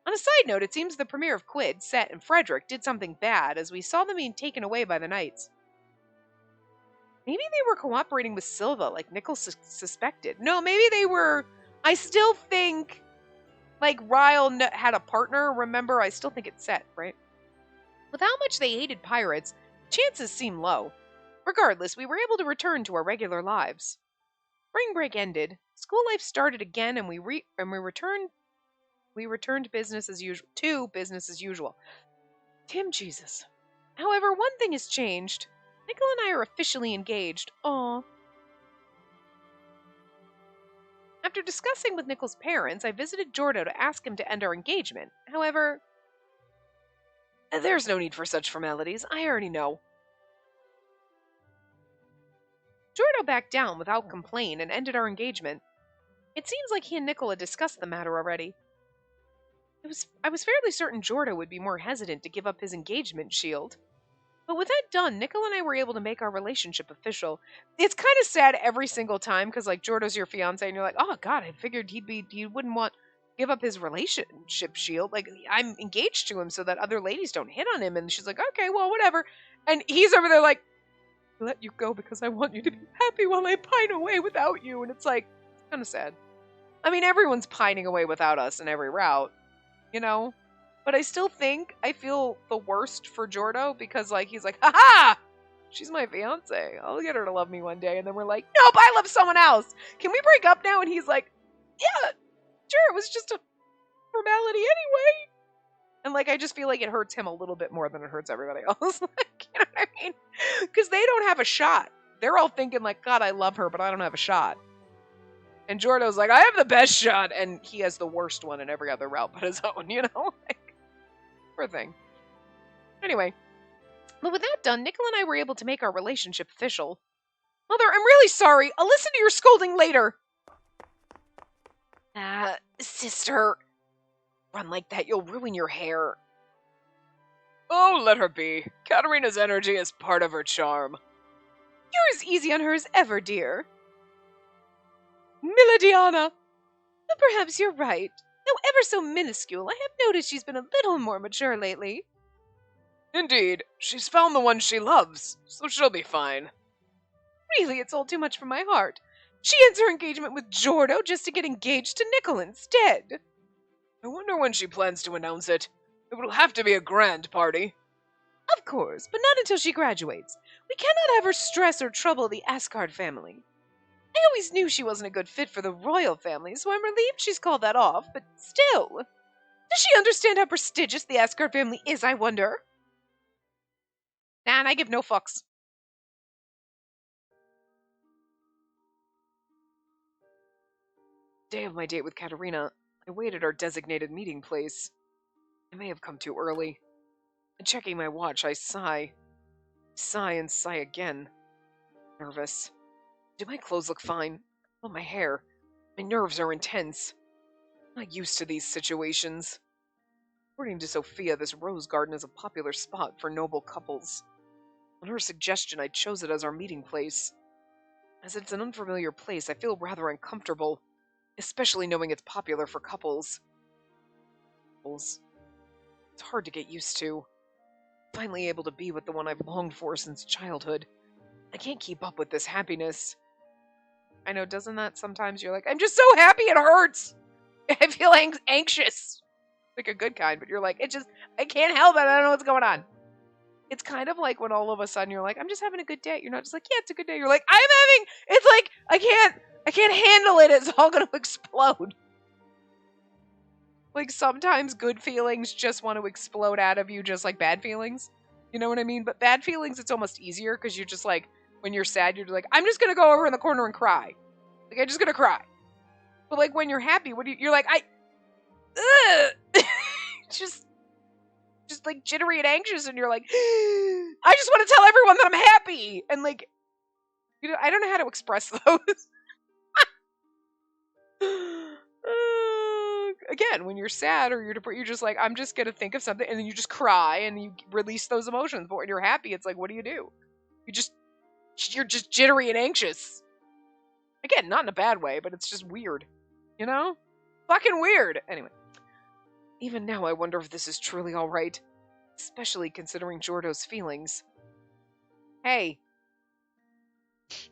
On a side note, it seems the premier of Quid, Set, and Frederick did something bad, as we saw them being taken away by the knights. Maybe they were cooperating with Silva, like Nickel suspected. No, maybe they were... I still think... Like, Ryle had a partner, remember? I still think it's Set, right? With how much they hated pirates, chances seem low. Regardless, we were able to return to our regular lives. Spring break ended, school life started again, and we returned business as usual to business as usual. Damn Jesus. However, one thing has changed. Nickel and I are officially engaged. Aww. After discussing with Nickel's parents, I visited Jordo to ask him to end our engagement. However, there's no need for such formalities. I already know. Jordo backed down without complaint and ended our engagement. It seems like he and Nickel had discussed the matter already. I was fairly certain Jordo would be more hesitant to give up his engagement shield. But with that done, Nickel and I were able to make our relationship official. It's kind of sad every single time because, like, Jordo's your fiance, and you're like, oh God, I figured he wouldn't want give up his relationship shield. Like, I'm engaged to him so that other ladies don't hit on him. And she's like, okay, well, whatever. And he's over there like, let you go because I want you to be happy while I pine away without you. And it's like, kind of sad. I mean, everyone's pining away without us in every route, you know? But I still think I feel the worst for Jordo because, like, he's like, ha! She's my fiance. I'll get her to love me one day. And then we're like, nope, I love someone else. Can we break up now? And he's like, yeah, sure, it was just a formality anyway. And, like, I just feel like it hurts him a little bit more than it hurts everybody else. Like, you know what I mean? Because they don't have a shot. They're all thinking, like, God, I love her, but I don't have a shot. And Jordo's like, I have the best shot. And he has the worst one in every other route but his own, you know? Like, poor thing. Anyway. But with that done, Nickel and I were able to make our relationship official. Mother, I'm really sorry. I'll listen to your scolding later. Sister. Run like that, you'll ruin your hair. Oh, let her be. Katerina's energy is part of her charm. You're as easy on her as ever, dear. Miladiana! But perhaps you're right. Though ever so minuscule, I have noticed she's been a little more mature lately. Indeed, she's found the one she loves, so she'll be fine. Really, it's all too much for my heart. She ends her engagement with Jordo just to get engaged to Nickel instead. I wonder when she plans to announce it. It will have to be a grand party. Of course, but not until she graduates. We cannot have her stress or trouble the Asgard family. I always knew she wasn't a good fit for the royal family, so I'm relieved she's called that off, but still. Does she understand how prestigious the Asgard family is, I wonder? Nah, and I give no fucks. Day of my date with Katerina, I waited our designated meeting place. I may have come too early. Checking my watch, I sigh. Sigh and sigh again. Nervous. Do my clothes look fine? Oh, my hair. My nerves are intense. I'm not used to these situations. According to Sophia, this rose garden is a popular spot for noble couples. On her suggestion, I chose it as our meeting place. As it's an unfamiliar place, I feel rather uncomfortable, especially knowing it's popular for couples. It's hard to get used to. Finally able to be with the one I've longed for since childhood. I can't keep up with this happiness. I know, doesn't that sometimes you're like, I'm just so happy it hurts. I feel anxious. Like a good kind, but you're like, I can't help it. I don't know what's going on. It's kind of like when all of a sudden you're like, I'm just having a good day. You're not just like, yeah, it's a good day. You're like, it's like, I can't handle it. It's all going to explode. Like sometimes good feelings just want to explode out of you just like bad feelings. You know what I mean? But bad feelings, it's almost easier because you're just like, when you're sad, you're just like, I'm just going to go over in the corner and cry. Like, I'm just going to cry. But like when you're happy, you're like, just like jittery and anxious, and you're like, I just want to tell everyone that I'm happy. And like, you know, I don't know how to express those. Again, when you're sad or you're just like, I'm just gonna think of something, and then you just cry and you release those emotions. But when you're happy, it's like, what do? You're just jittery and anxious. Again, not in a bad way, but it's just weird. You know? Fucking weird. Anyway. Even now, I wonder if this is truly alright. Especially considering Jordo's feelings. Hey.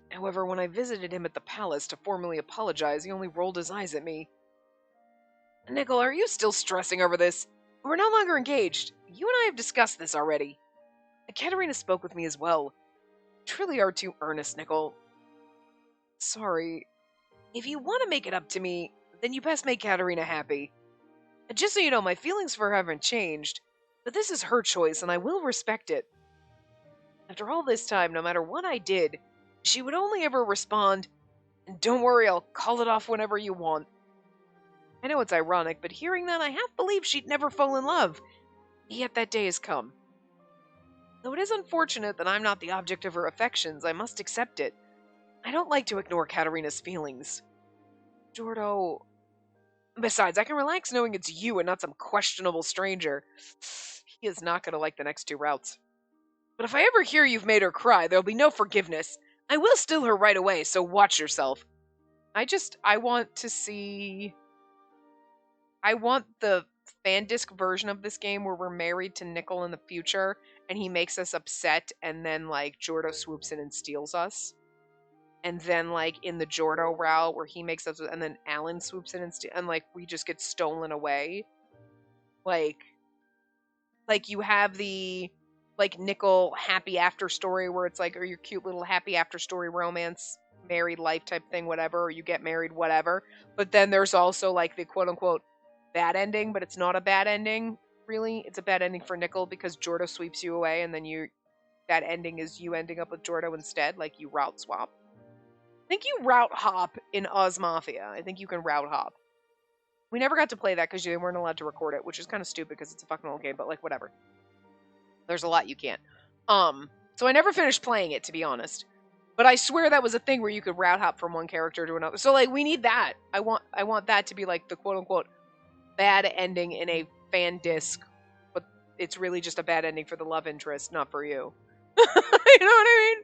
However, when I visited him at the palace to formally apologize, he only rolled his eyes at me. Nickel, are you still stressing over this? We're no longer engaged. You and I have discussed this already. Katerina spoke with me as well. You truly are too earnest, Nickel. Sorry. If you want to make it up to me, then you best make Katerina happy. Just so you know, my feelings for her haven't changed, but this is her choice, and I will respect it. After all this time, no matter what I did, she would only ever respond, don't worry, I'll call it off whenever you want. I know it's ironic, but hearing that, I half believe she'd never fall in love. Yet that day has come. Though it is unfortunate that I'm not the object of her affections, I must accept it. I don't like to ignore Katerina's feelings. Jordo... Besides, I can relax knowing it's you and not some questionable stranger. He is not going to like the next two routes. But if I ever hear you've made her cry, there'll be no forgiveness. I will steal her right away, so watch yourself. I want to see... I want the fan disc version of this game where we're married to Nickel in the future, and he makes us upset, and then, like, Jordo swoops in and steals us. And then, like, in the Jordo route where he makes us, and then Alan swoops in and like, we just get stolen away. Like you have the, like, Nickel happy after story where it's like, or your cute little happy after story romance, married life type thing, whatever, or you get married, whatever. But then there's also, like, the quote unquote bad ending, but it's not a bad ending, really. It's a bad ending for Nickel because Jordo sweeps you away, and then that ending is you ending up with Jordo instead, like you route swap. I think you route hop in Oz Mafia. I think you can route hop. We never got to play that because they weren't allowed to record it, which is kind of stupid because it's a fucking old game, but, like, whatever. There's a lot you can't. So I never finished playing it, to be honest. But I swear that was a thing where you could route hop from one character to another. So, like, we need that. I want that to be, like, the quote unquote bad ending in a fan disc, but it's really just a bad ending for the love interest, not for you. You know what I mean?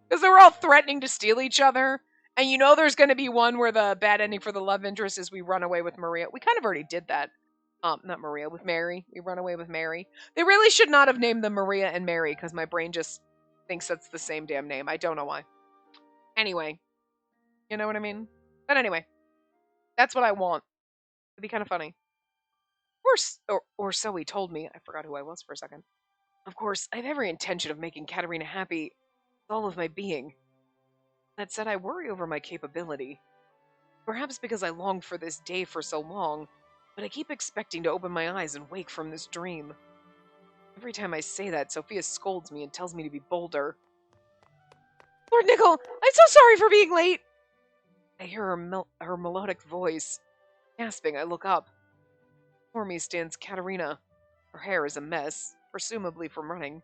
Because they were all threatening to steal each other. And you know there's going to be one where the bad ending for the love interest is we run away with Maria. We kind of already did that. Not Maria, with Mary. We run away with Mary. They really should not have named them Maria and Mary because my brain just thinks that's the same damn name. I don't know why. Anyway. You know what I mean? But anyway. That's what I want. It'd be kind of funny. Or so he told me. I forgot who I was for a second. Of course, I have every intention of making Katerina happy with all of my being. That said, I worry over my capability. Perhaps because I longed for this day for so long, but I keep expecting to open my eyes and wake from this dream. Every time I say that, Sophia scolds me and tells me to be bolder. Lord Nickel, I'm so sorry for being late! I hear her melodic voice. Gasping, I look up. Before me stands Katerina. Her hair is a mess, presumably from running.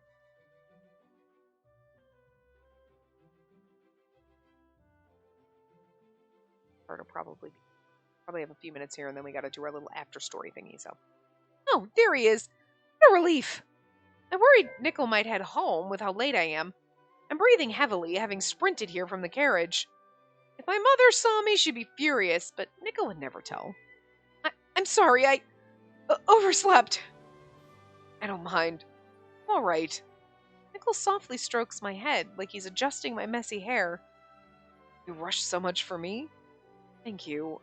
Or probably have a few minutes here, and then we gotta do our little after story thingy, so. Oh, there he is! What a relief! I worried Nickel might head home with how late I am. I'm breathing heavily, having sprinted here from the carriage. If my mother saw me, she'd be furious, but Nickel would never tell. I'm sorry, I overslept. I don't mind. I'm all right. Nickel softly strokes my head, like he's adjusting my messy hair. You rushed so much for me? Thank you.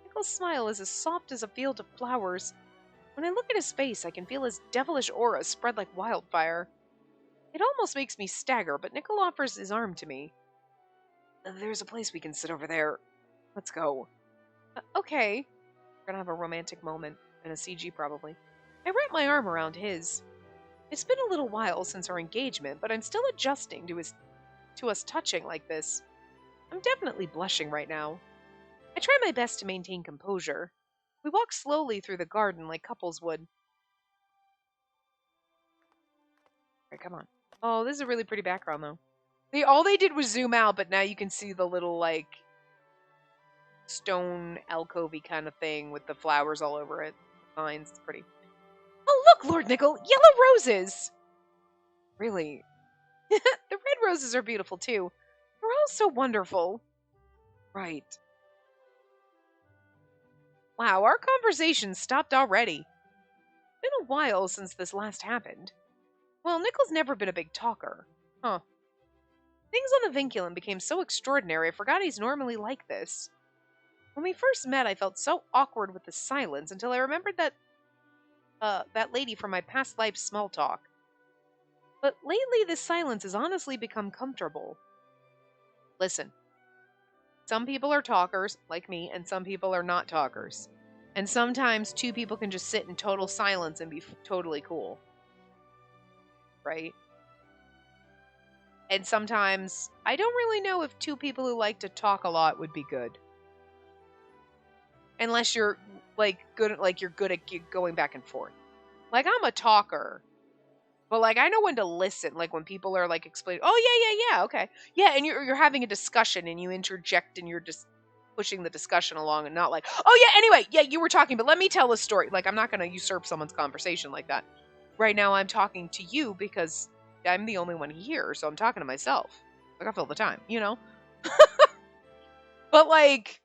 Nickel's smile is as soft as a field of flowers. When I look at his face, I can feel his devilish aura spread like wildfire. It almost makes me stagger, but Nickel offers his arm to me. There's a place we can sit over there. Let's go. Okay. We're gonna have a romantic moment, and a CG probably. I wrap my arm around his. It's been a little while since our engagement, but I'm still adjusting to us touching like this. I'm definitely blushing right now. I try my best to maintain composure. We walk slowly through the garden like couples would. Alright, come on. Oh, this is a really pretty background, though. All they did was zoom out, but now you can see the little, like, stone alcovey kind of thing with the flowers all over it. Vines, it's pretty. Oh, look, Lord Nickel! Yellow roses! Really? The red roses are beautiful, too. They're all so wonderful. Right. Wow, our conversation stopped already. It's been a while since this last happened. Well, Nickel's never been a big talker. Huh. Things on the Vinculum became so extraordinary, I forgot he's normally like this. When we first met, I felt so awkward with the silence until I remembered that lady from my past life small talk. But lately, this silence has honestly become comfortable. Listen. Some people are talkers, like me, and some people are not talkers. And sometimes two people can just sit in total silence and be totally cool. Right? And sometimes, I don't really know if two people who like to talk a lot would be good. Unless you're, like, good at going back and forth. Like, I'm a talker. But, like, I know when to listen. Like, when people are, like, explaining, oh, yeah, okay. Yeah, and you're having a discussion, and you interject, and you're just pushing the discussion along, and not like, oh, yeah, anyway, yeah, you were talking, but let me tell a story. Like, I'm not going to usurp someone's conversation like that. Right now, I'm talking to you because I'm the only one here, so I'm talking to myself. Like, I fill the time, you know? But, like,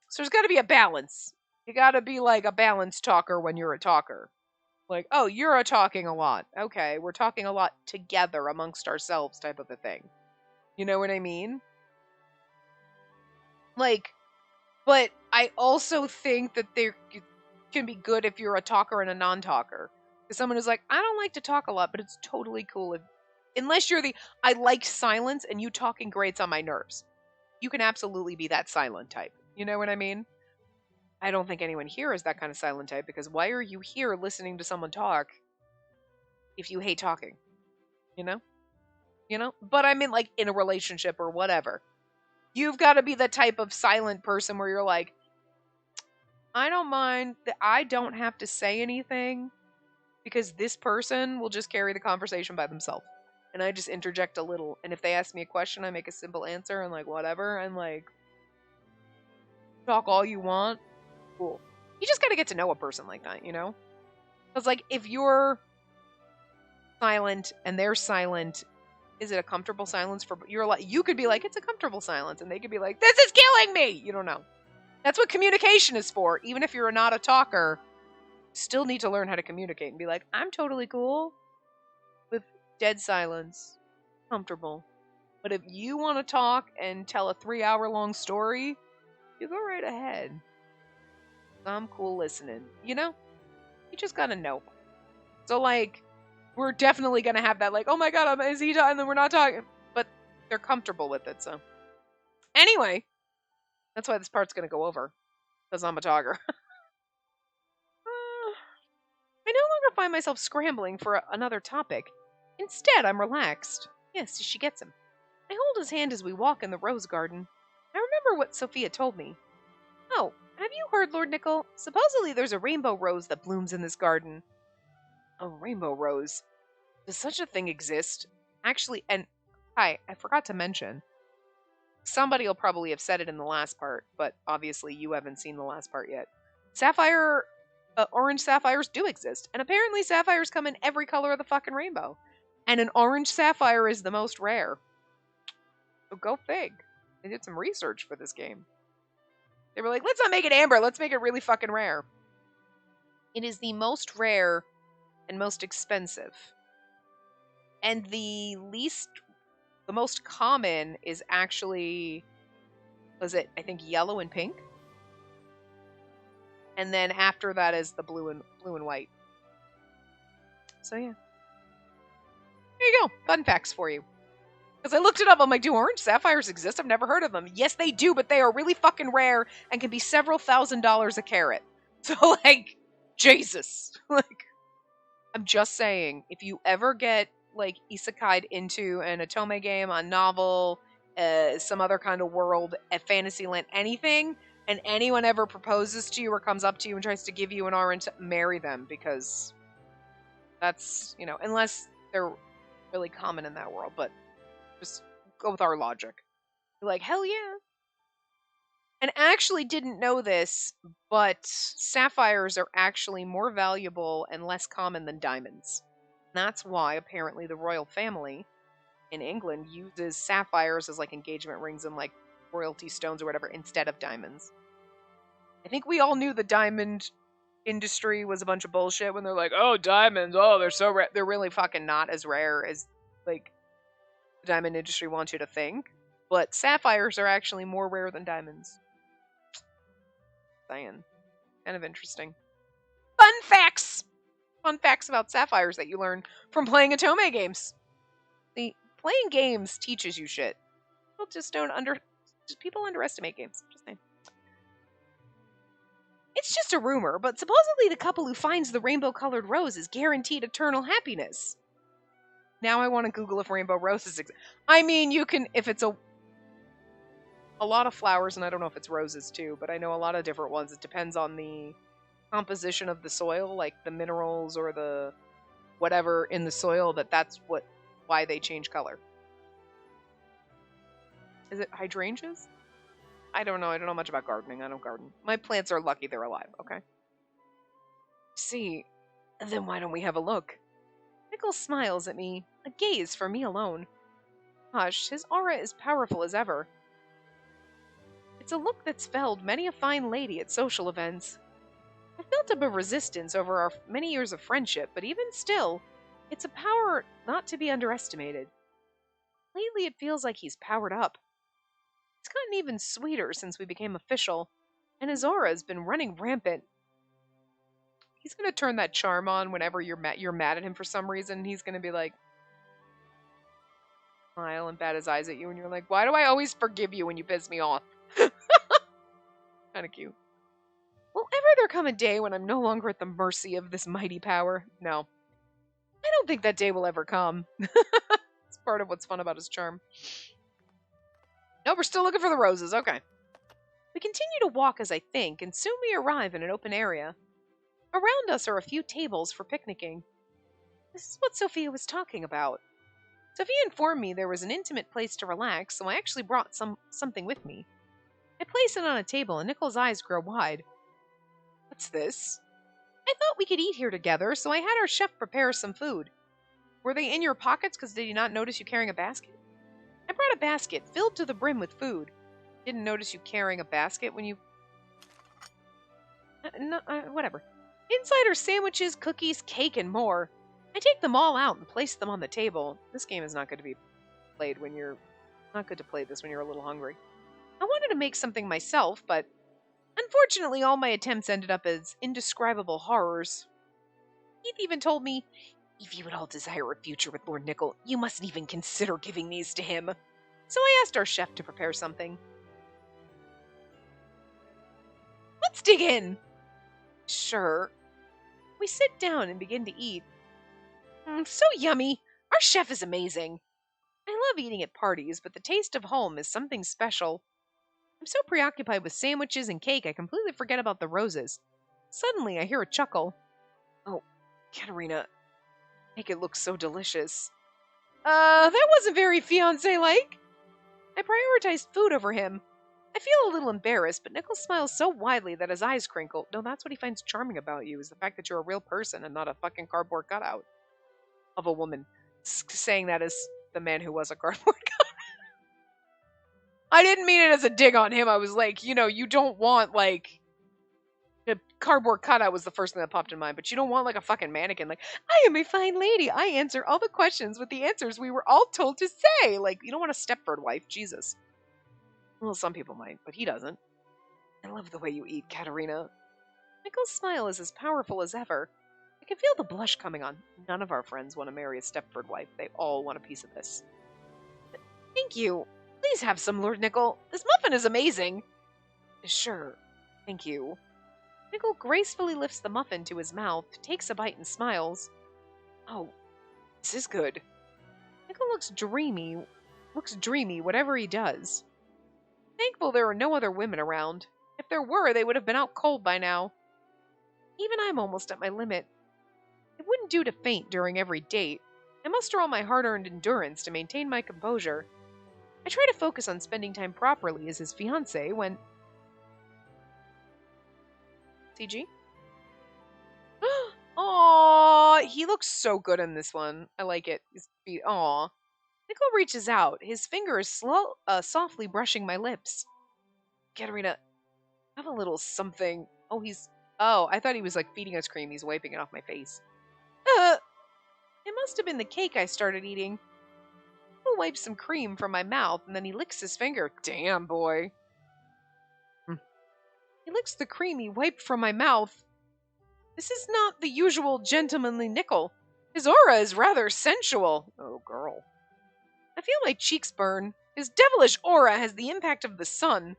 so there's got to be a balance. You got to be, like, a balanced talker when you're a talker. Like, oh, you're a talking a lot. Okay, we're talking a lot together amongst ourselves type of a thing. You know what I mean? Like, but I also think that there can be good if you're a talker and a non-talker. Because someone is like, I don't like to talk a lot, but it's totally cool if, unless you're the, I like silence and you talking grates on my nerves. You can absolutely be that silent type. You know what I mean? I don't think anyone here is that kind of silent type because why are you here listening to someone talk if you hate talking? You know? You know? But I mean, like, in a relationship or whatever. You've got to be the type of silent person where you're like, I don't mind that I don't have to say anything because this person will just carry the conversation by themselves. And I just interject a little. And if they ask me a question, I make a simple answer and like whatever. And like, talk all you want. Cool. You just got to get to know a person like that, you know? Because like, if you're silent and they're silent, is it a comfortable silence for you're like you could be like it's a comfortable silence and they could be like this is killing me. You don't know. That's what communication is for. Even if you're not a talker, still need to learn how to communicate and be like, I'm totally cool with dead silence. Comfortable. But if you want to talk and tell a 3-hour long story, you go right ahead. I'm cool listening. You know? You just gotta know. So like, we're definitely gonna have that like, oh my god, is he talking? And then we're not talking. But they're comfortable with it, so. Anyway, that's why this part's gonna go over. Because I'm a talker. I no longer find myself scrambling for another topic. Instead, I'm relaxed. Yes, she gets him. I hold his hand as we walk in the rose garden. I remember what Sophia told me. Oh, have you heard, Lord Nicol? Supposedly there's a rainbow rose that blooms in this garden. A rainbow rose? Does such a thing exist? Actually, and hi, I forgot to mention. Somebody will probably have said it in the last part, but obviously you haven't seen the last part yet. Orange sapphires do exist, and apparently sapphires come in every color of the fucking rainbow. And an orange sapphire is the most rare. So go fig. They did some research for this game. They were like, let's not make it amber, let's make it really fucking rare. It is the most rare and most expensive. And the most common is actually, I think yellow and pink? And then after that is the blue and white. So yeah. There you go. Fun facts for you. Because I looked it up. I'm like, do orange sapphires exist? I've never heard of them. Yes, they do, but they are really fucking rare and can be several $1,000s a carat. So, like, Jesus. Like, I'm just saying, if you ever get, like, isekai'd into an otome game, a novel, some other kind of world, a fantasy land, anything, and anyone ever proposes to you or comes up to you and tries to give you an orange, marry them, because that's, you know, unless they're really common in that world, but just go with our logic. You're like, hell yeah. And I actually didn't know this, but sapphires are actually more valuable and less common than diamonds. That's why apparently the royal family in England uses sapphires as like engagement rings and like royalty stones or whatever instead of diamonds. I think we all knew the diamond industry was a bunch of bullshit when they're like, oh, diamonds, oh, they're so rare. They're really fucking not as rare as like the diamond industry wants you to think. But sapphires are actually more rare than diamonds. Saying. Kind of interesting. Fun facts! Fun facts about sapphires that you learn from playing otome games. See, playing games teaches you shit. People underestimate games. Just saying. It's just a rumor, but supposedly the couple who finds the rainbow-colored rose is guaranteed eternal happiness. Now I want to Google if rainbow roses exist. I mean, you can, if it's a lot of flowers, and I don't know if it's roses too, but I know a lot of different ones. It depends on the composition of the soil, like the minerals or the whatever in the soil, that's why they change color. Is it hydrangeas? I don't know. I don't know much about gardening. I don't garden. My plants are lucky they're alive, okay? See, then why don't we have a look? I Nickel smiles at me, a gaze for me alone. Hush, his aura is powerful as ever. It's a look that's felled many a fine lady at social events. I've built up a resistance over our many years of friendship, but even still, it's a power not to be underestimated. Lately, it feels like he's powered up. It's gotten even sweeter since we became official, and his aura has been running rampant. He's gonna turn that charm on whenever you're mad at him for some reason. He's gonna be like, smile and bat his eyes at you, and you're like, why do I always forgive you when you piss me off? Kind of cute. Will ever there come a day when I'm no longer at the mercy of this mighty power? No. I don't think that day will ever come. It's part of what's fun about his charm. No, we're still looking for the roses. Okay. We continue to walk as I think, and soon we arrive in an open area. Around us are a few tables for picnicking. This is what Sophia was talking about. Sophia informed me there was an intimate place to relax, so I actually brought something with me. I place it on a table, and Nichols' eyes grow wide. What's this? I thought we could eat here together, so I had our chef prepare some food. Were they in your pockets because did you not notice you carrying a basket? I brought a basket filled to the brim with food. Didn't notice you carrying a basket when you... whatever. Inside are sandwiches, cookies, cake, and more. I take them all out and place them on the table. This game is not good to be played when you're... Not good to play this when you're a little hungry. I wanted to make something myself, but unfortunately all my attempts ended up as indescribable horrors. Keith even told me, if you at all desire a future with Lord Nickel, you mustn't even consider giving these to him. So I asked our chef to prepare something. Let's dig in. Sure. We sit down and begin to eat. So yummy. Our chef is amazing. I love eating at parties, but the taste of home is something special. I'm so preoccupied with sandwiches and cake, I completely forget about the roses. Suddenly, I hear a chuckle. Oh, Katerina, make it look so delicious. That wasn't very fiancé-like. I prioritized food over him. I feel a little embarrassed, but Nichols smiles so widely that his eyes crinkle. No, that's what he finds charming about you, is the fact that you're a real person and not a fucking cardboard cutout of a woman. Saying that as the man who was a cardboard cutout. I didn't mean it as a dig on him. I was like, you don't want, like... The cardboard cutout was the first thing that popped in mind, but you don't want, like, a fucking mannequin. Like, I am a fine lady. I answer all the questions with the answers we were all told to say. Like, you don't want a Stepford wife. Jesus. Well, some people might, but he doesn't. I love the way you eat, Katerina. Nichols' smile is as powerful as ever. I can feel the blush coming on. None of our friends want to marry a Stepford wife. They all want a piece of this. Thank you. Please have some, Lord Nickel. This muffin is amazing. Sure. Thank you. Nickel gracefully lifts the muffin to his mouth, takes a bite, and smiles. Oh, this is good. Nickel looks dreamy whatever he does. Thankful there are no other women around. If there were, they would have been out cold by now. Even I'm almost at my limit. It wouldn't do to faint during every date. I muster all my hard-earned endurance to maintain my composure. I try to focus on spending time properly as his fiancée when... CG? Aww, he looks so good in this one. I like it. His feet, aww. Nickel reaches out, his fingers softly brushing my lips. Katerina, have a little something. Oh, I thought he was like feeding us cream. He's wiping it off my face. It must have been the cake I started eating. He wipes some cream from my mouth and then he licks his finger. Damn, boy. He licks the cream he wiped from my mouth. This is not the usual gentlemanly Nickel. His aura is rather sensual. Oh, girl. I feel my cheeks burn. His devilish aura has the impact of the sun.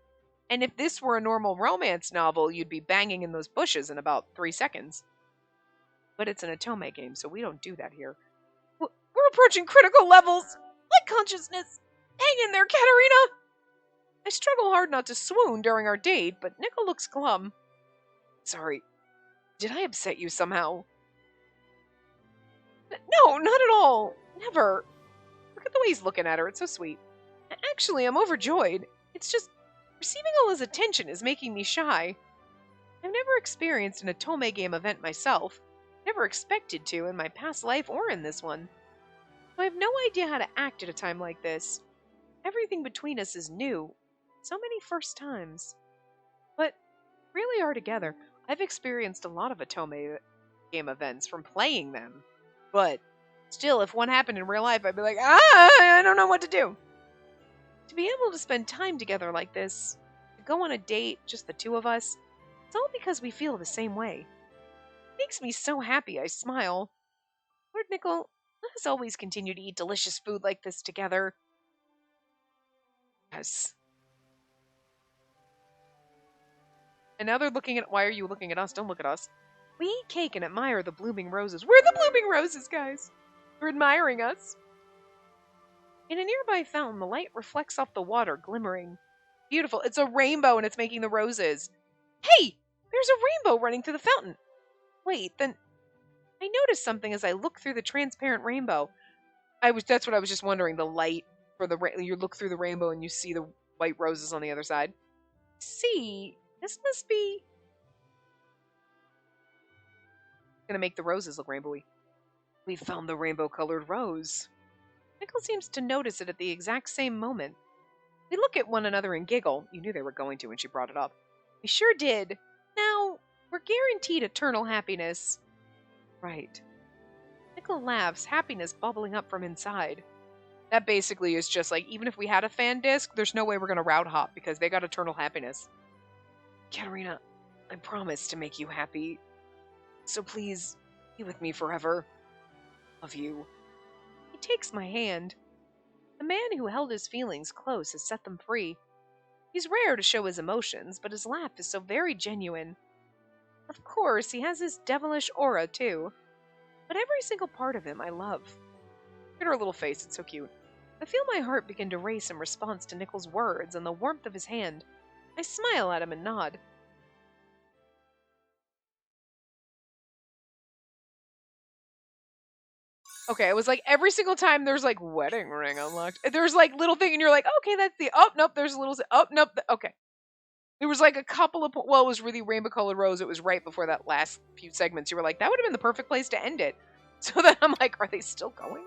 And if this were a normal romance novel, you'd be banging in those bushes in about 3 seconds. But it's an Otome game, so we don't do that here. We're approaching critical levels! Like consciousness! Hang in there, Katerina! I struggle hard not to swoon during our date, but Nickel looks glum. Sorry, did I upset you somehow? No, not at all. Never. Look at the way he's looking at her, it's so sweet. Actually, I'm overjoyed. It's just, receiving all his attention is making me shy. I've never experienced an Otome game event myself. Never expected to in my past life or in this one. I have no idea how to act at a time like this. Everything between us is new. So many first times. But really are together. I've experienced a lot of Atome game events from playing them. But still, if one happened in real life, I'd be like, I don't know what to do. To be able to spend time together like this, to go on a date, just the two of us, it's all because we feel the same way. It makes me so happy I smile. Lord Nickel, let us always continue to eat delicious food like this together. Yes. And now they're looking at, why are you looking at us? Don't look at us. We eat cake and admire the blooming roses. We're the blooming roses, guys. They're admiring us. In a nearby fountain, the light reflects off the water, glimmering. Beautiful. It's a rainbow and it's making the roses. Hey! There's a rainbow running through the fountain. Wait, then I noticed something as I look through the transparent rainbow. That's what I was just wondering. The light for you look through the rainbow and you see the white roses on the other side. See, this must be gonna make the roses look rainbowy. We found the rainbow-colored rose. Nickel seems to notice it at the exact same moment. We look at one another and giggle. You knew they were going to when she brought it up. We sure did. Now, we're guaranteed eternal happiness. Right. Nickel laughs, happiness bubbling up from inside. That basically is just like, even if we had a fan disc, there's no way we're going to route hop because they got eternal happiness. Katerina, I promise to make you happy. So please, be with me forever. Love you. He takes my hand. The man who held his feelings close has set them free. He's rare to show his emotions, but his laugh is so very genuine. Of course, he has his devilish aura, too. But every single part of him I love. Look at her little face, it's so cute. I feel my heart begin to race in response to Nickel's words and the warmth of his hand. I smile at him and nod. Okay, it was like every single time there's like wedding ring unlocked. There's like little thing and you're like, okay, that's the, oh, nope, there's a little, oh, nope, okay. There was like a couple of, well, it was really rainbow colored rose. It was right before that last few segments. You were like, that would have been the perfect place to end it. So then I'm like, are they still going?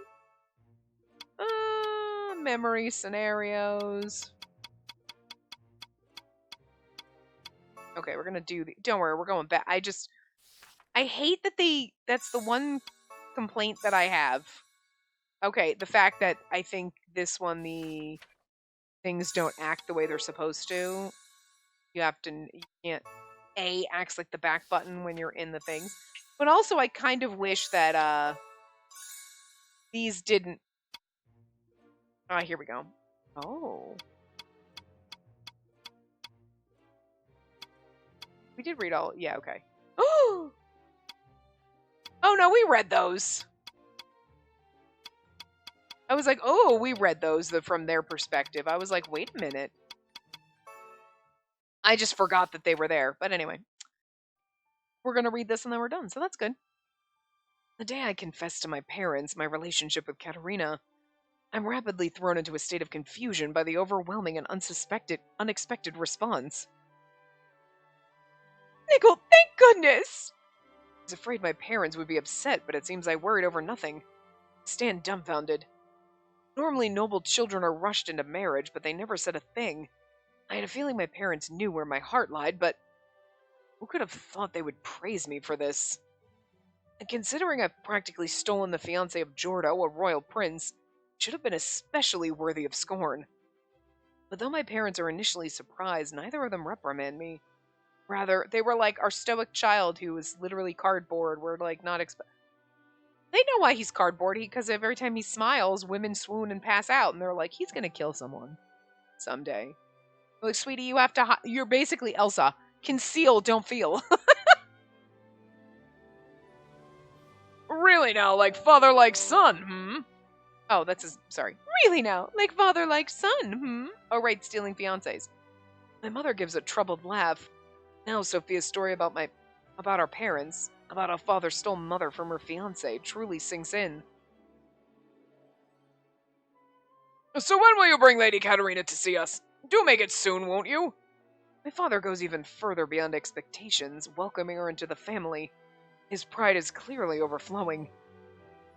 Memory scenarios. Okay, we're gonna do the, don't worry, we're going back. I hate that that's the one complaint that I have. Okay, the fact that I think this one, the things don't act the way they're supposed to. You can't, acts like the back button when you're in the things. But also, I kind of wish that, these didn't. Ah, here we go. Oh. We did read all, yeah, okay. Oh! Oh no, we read those. I was like, oh, we read those from their perspective. I was like, wait a minute. I just forgot that they were there. But anyway. We're going to read this and then we're done, so that's good. The day I confessed to my parents my relationship with Katerina, I'm rapidly thrown into a state of confusion by the overwhelming and unexpected response. Nickel, thank goodness! I was afraid my parents would be upset, but it seems I worried over nothing. I stand dumbfounded. Normally noble children are rushed into marriage, but they never said a thing. I had a feeling my parents knew where my heart lied, but who could have thought they would praise me for this? And considering I've practically stolen the fiancé of Jordo, a royal prince, it should have been especially worthy of scorn. But though my parents are initially surprised, neither of them reprimand me. Rather, they were like our stoic child who was literally cardboard. We're like not They know why he's cardboard, because every time he smiles, women swoon and pass out, and they're like, he's gonna kill someone someday. They're like, sweetie, you have to. You're basically Elsa. Conceal, don't feel. Really now, like father, like son, Oh, that's his. Sorry. Really now, like father, like son, Oh, right, stealing fiancés. My mother gives a troubled laugh. Now Sophia's story about our parents, about how father stole mother from her fiancé, truly sinks in. So when will you bring Lady Katerina to see us? Do make it soon, won't you? My father goes even further beyond expectations, welcoming her into the family. His pride is clearly overflowing.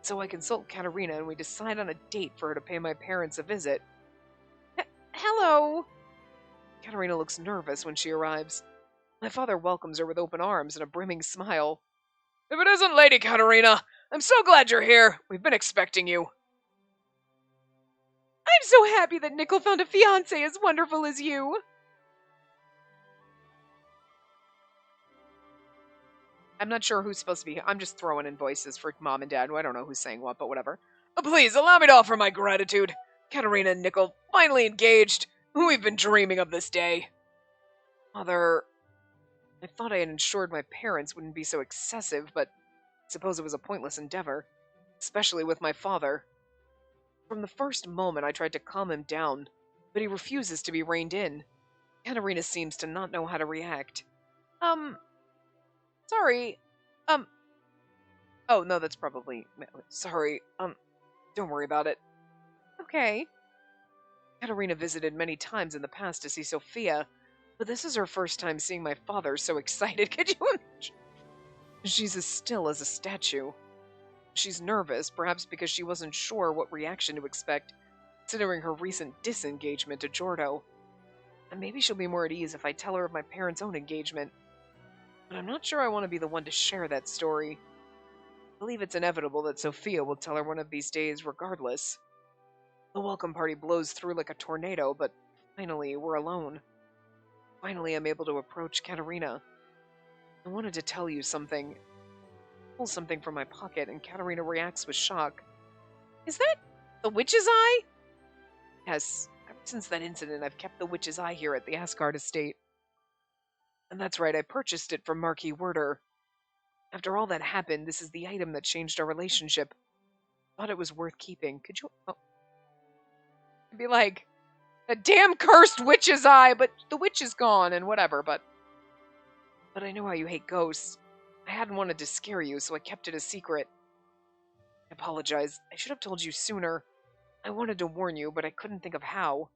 So I consult Katerina and we decide on a date for her to pay my parents a visit. Hello. Katerina looks nervous when she arrives. My father welcomes her with open arms and a brimming smile. If it isn't Lady Katerina, I'm so glad you're here. We've been expecting you. I'm so happy that Nickel found a fiancé as wonderful as you. I'm not sure who's supposed to be here. I'm just throwing in voices for Mom and Dad. I don't know who's saying what, but whatever. Please, allow me to offer my gratitude. Katerina and Nickel, finally engaged. We've been dreaming of this day. Mother, I thought I had ensured my parents wouldn't be so excessive, but I suppose it was a pointless endeavor, especially with my father. From the first moment I tried to calm him down, but he refuses to be reined in. Katerina seems to not know how to react. Sorry. Oh, no, that's probably... Sorry. Don't worry about it. Okay. Katerina visited many times in the past to see Sophia, but this is her first time seeing my father so excited. Could you imagine? She's as still as a statue. She's nervous, perhaps because she wasn't sure what reaction to expect, considering her recent disengagement to Jordo. And maybe she'll be more at ease if I tell her of my parents' own engagement. But I'm not sure I want to be the one to share that story. I believe it's inevitable that Sophia will tell her one of these days regardless. The welcome party blows through like a tornado, but finally we're alone. Finally I'm able to approach Katerina. I wanted to tell you something. I pull something from my pocket and Katerina reacts with shock. Is that the witch's eye? Yes, ever since that incident I've kept the witch's eye here at the Asgard estate. And that's right, I purchased it from Marquis Werder. After all that happened, this is the item that changed our relationship. Thought it was worth keeping. Could you... Oh. I'd be like, a damn cursed witch's eye, but the witch is gone and whatever, but I know how you hate ghosts. I hadn't wanted to scare you, so I kept it a secret. I apologize. I should have told you sooner. I wanted to warn you, but I couldn't think of how.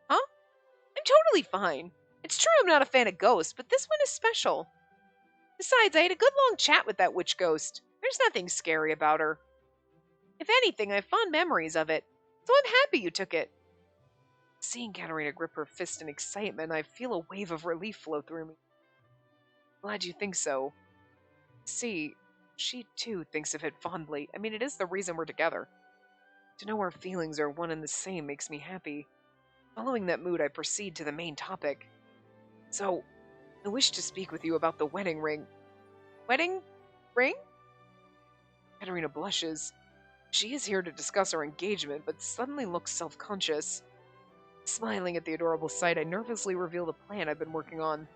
Huh? I'm totally fine. It's true I'm not a fan of ghosts, but this one is special. Besides, I had a good long chat with that witch ghost. There's nothing scary about her. If anything, I have fond memories of it, so I'm happy you took it. Seeing Katerina grip her fist in excitement, I feel a wave of relief flow through me. Glad you think so. See, she too thinks of it fondly. I mean, it is the reason we're together. To know our feelings are one and the same makes me happy. Following that mood, I proceed to the main topic. So, I wish to speak with you about the wedding ring. Wedding ring? Katerina blushes. She is here to discuss our engagement, but suddenly looks self-conscious. Smiling at the adorable sight, I nervously reveal the plan I've been working on.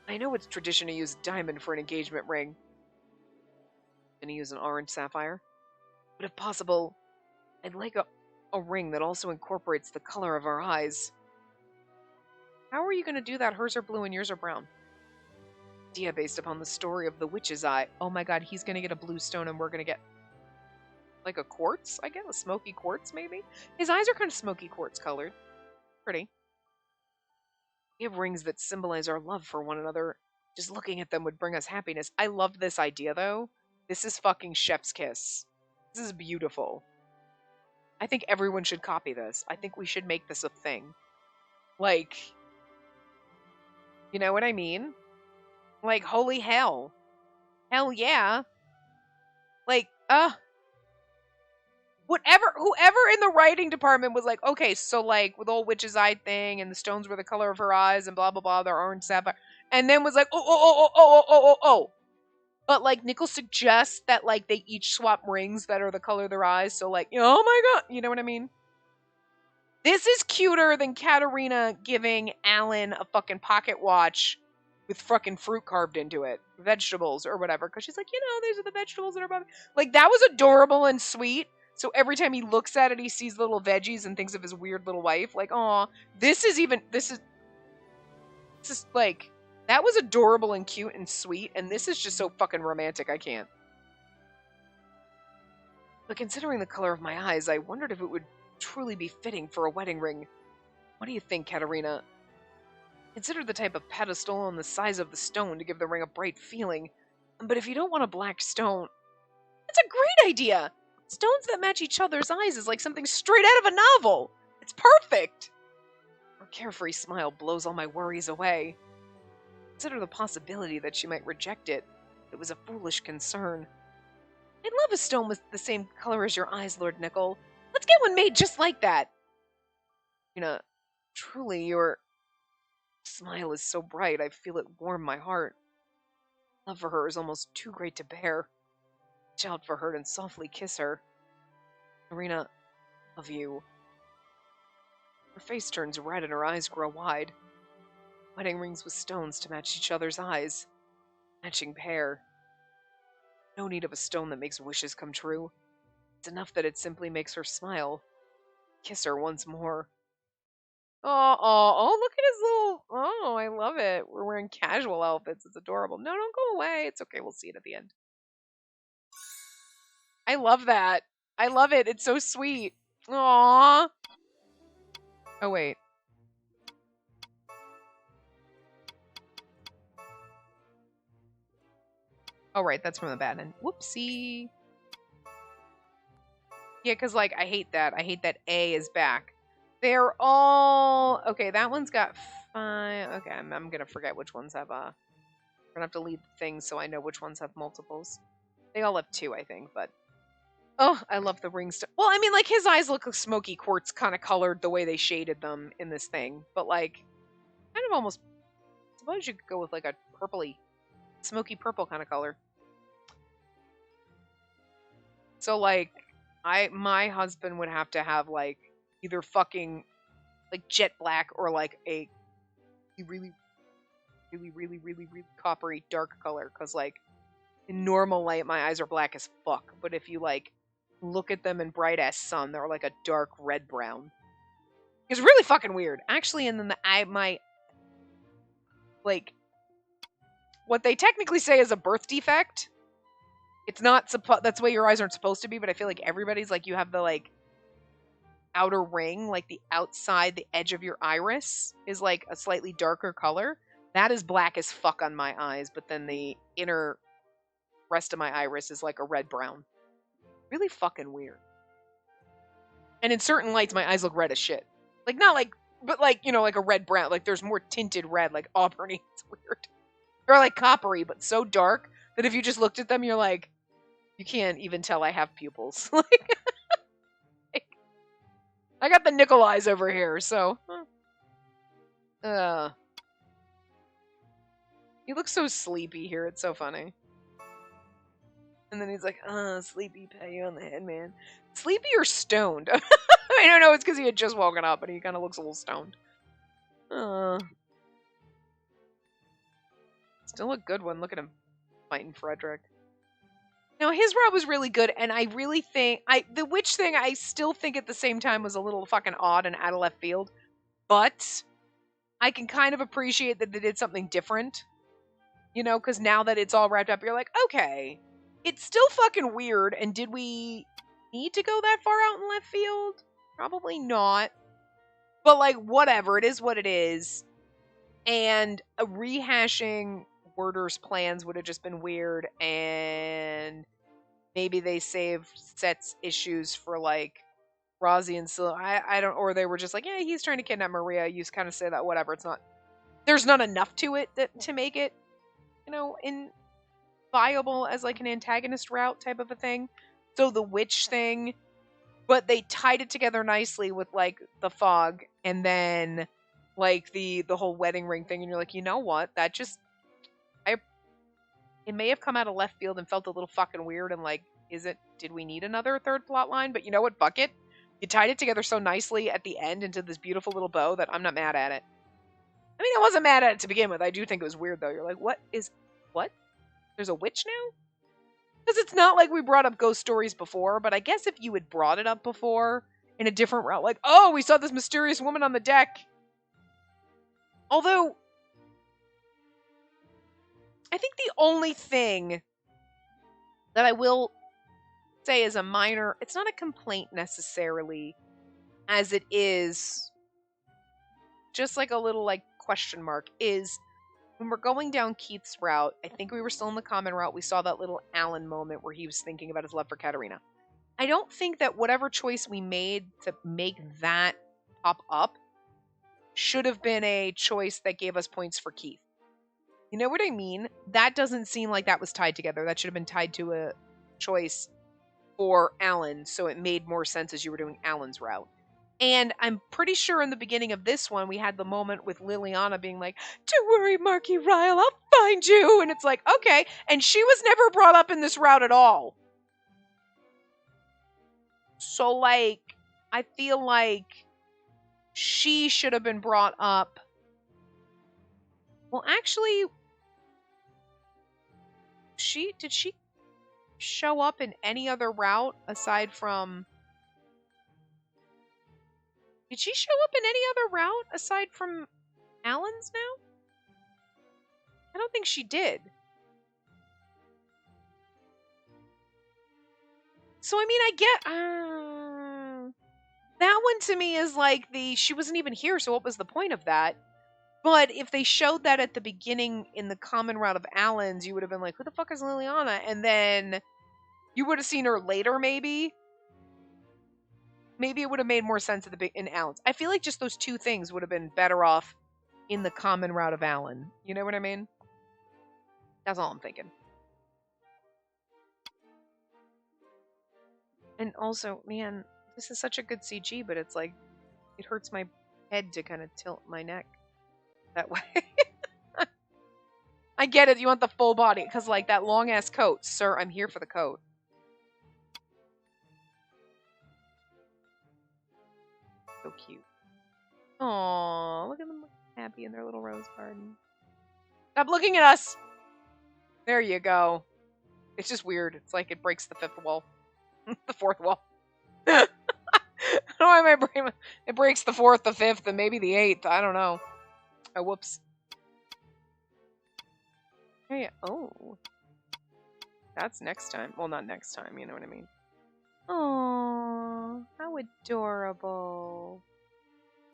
I know it's tradition to use diamond for an engagement ring. I'm going to use an orange sapphire. But if possible, I'd like a ring that also incorporates the color of our eyes. How are you going to do that? Hers are blue and yours are brown. Idea based upon the story of the witch's eye. Oh my god, he's going to get a blue stone and we're going to get like a quartz, I guess? A smoky quartz, maybe? His eyes are kind of smoky quartz colored. Pretty. We have rings that symbolize our love for one another. Just looking at them would bring us happiness. I love this idea, though. This is fucking chef's kiss. This is beautiful. I think everyone should copy this. I think we should make this a thing. Like, you know what I mean? Like, holy hell. Hell yeah. Like, whoever in the writing department was like, okay, so like with the whole witch's eye thing and the stones were the color of her eyes and blah blah blah, they're orange sapphire, and then was like, oh. But like Nickel suggests that like they each swap rings that are the color of their eyes, so like, oh my god, you know what I mean? This is cuter than Katerina giving Alan a fucking pocket watch with fucking fruit carved into it, vegetables or whatever, because she's like, these are the vegetables that are above. Like, that was adorable and sweet. So every time he looks at it, he sees little veggies and thinks of his weird little wife. Like, aw, this is like, that was adorable and cute and sweet, and this is just so fucking romantic, I can't. But considering the color of my eyes, I wondered if it would truly be fitting for a wedding ring. What do you think, Katerina? Consider the type of pedestal and the size of the stone to give the ring a bright feeling. But if you don't want a black stone, it's a great idea. Stones that match each other's eyes is like something straight out of a novel. It's perfect. Her carefree smile blows all my worries away. Consider the possibility that she might reject it. It was a foolish concern. I'd love a stone with the same color as your eyes, Lord Nickel. Let's get one made just like that. Truly, your smile is so bright, I feel it warm my heart. Love for her is almost too great to bear. Reach out for her and softly kiss her. Irina, love you. Her face turns red and her eyes grow wide. Wedding rings with stones to match each other's eyes. Matching pair. No need of a stone that makes wishes come true. It's enough that it simply makes her smile. Kiss her once more. Oh, look at his little... Oh, I love it. We're wearing casual outfits. It's adorable. No, don't go away. It's okay. We'll see it at the end. I love that. I love it. It's so sweet. Aww. Oh, wait. Oh, right. That's from the bad end. Whoopsie. Yeah, because, like, I hate that. I hate that A is back. They're all... Okay, that one's got 5... Okay, I'm going to forget which ones have... I'm going to have to leave things so I know which ones have multiples. They all have 2, I think, but... Oh, I love the rings. Well, I mean, like, his eyes look like smoky quartz kind of colored the way they shaded them in this thing. But, like, kind of almost... I suppose you could go with, like, a purpley, smoky purple kind of color. So, like, my husband would have to have, like, either fucking, like, jet black or, like, a really, really, really, really, really coppery dark color. Because, like, in normal light, my eyes are black as fuck. But if you, like, look at them in bright-ass sun, they're, like, a dark red-brown. It's really fucking weird. Actually, and then like, what they technically say is a birth defect. It's not, that's the way your eyes aren't supposed to be, but I feel like everybody's, like, you have the, like, outer ring, like the outside, the edge of your iris is like a slightly darker color. That is black as fuck on my eyes, but then the inner rest of my iris is like a red-brown. Really fucking weird. And in certain lights, my eyes look red as shit. Like, not like, but like, like a red-brown. Like, there's more tinted red, like auburny. It's weird. They're like coppery, but so dark that if you just looked at them, you're like, you can't even tell I have pupils. Like, I got the nickel eyes over here, so. He looks so sleepy here. It's so funny. And then he's like, sleepy, pat you on the head, man. Sleepy or stoned? I don't know. It's because he had just woken up, and he kind of looks a little stoned. Still a good one. Look at him fighting Frederick. Now, his route was really good, and I really think... the witch thing, I still think at the same time was a little fucking odd and out of left field. But I can kind of appreciate that they did something different. Because now that it's all wrapped up, you're like, okay. It's still fucking weird, and did we need to go that far out in left field? Probably not. But, like, whatever. It is what it is. And rehashing Werder's plans would have just been weird, and maybe they saved Set's issues for, like, Rosie and Sil. I don't, or they were just like, yeah, he's trying to kidnap Maria. You kind of say that, whatever. It's not, there's not enough to it to make it, viable as, like, an antagonist route type of a thing. So the witch thing, but they tied it together nicely with, like, the fog, and then, like, the whole wedding ring thing, and you're like, you know what? That just, it may have come out of left field and felt a little fucking weird, and, like, did we need another third plot line? But you know what? Fuck it. You tied it together so nicely at the end into this beautiful little bow that I'm not mad at it. I mean, I wasn't mad at it to begin with. I do think it was weird, though. You're like, what? There's a witch now? Because it's not like we brought up ghost stories before, but I guess if you had brought it up before in a different route, like, oh, we saw this mysterious woman on the deck. Although, I think the only thing that I will say is a minor, it's not a complaint necessarily, as it is just like a little, like, question mark, is when we're going down Keith's route, I think we were still in the common route. We saw that little Alan moment where he was thinking about his love for Katerina. I don't think that whatever choice we made to make that pop up should have been a choice that gave us points for Keith. You know what I mean? That doesn't seem like that was tied together. That should have been tied to a choice for Alan, so it made more sense as you were doing Alan's route. And I'm pretty sure in the beginning of this one, we had the moment with Liliana being like, "Don't worry, Marky Ryle, I'll find you." And it's like, okay. And she was never brought up in this route at all. So, like, I feel like she should have been brought up. Well, actually, did she show up in any other route aside from... Did she show up in any other route aside from Alan's now? I don't think she did. So, I mean, I get... that one to me is like she wasn't even here, so what was the point of that? But if they showed that at the beginning in the common route of Alan's, you would have been like, who the fuck is Liliana? And then you would have seen her later, maybe. Maybe it would have made more sense in Alan's. I feel like just those two things would have been better off in the common route of Alan. You know what I mean? That's all I'm thinking. And also, man, this is such a good CG, but it's like, it hurts my head to kind of tilt my neck that way. I get it. You want the full body, because like that long ass coat. Sir, I'm here for the coat. So cute. Aww, look at them happy in their little rose garden. Stop looking at us! There you go. It's just weird. It's like it breaks the fifth wall. The fourth wall. I don't know why my brain... It breaks the fourth, the fifth, and maybe the eighth. I don't know. Oh, whoops. Hey, oh. That's next time. Well, not next time, you know what I mean. Aww, how adorable.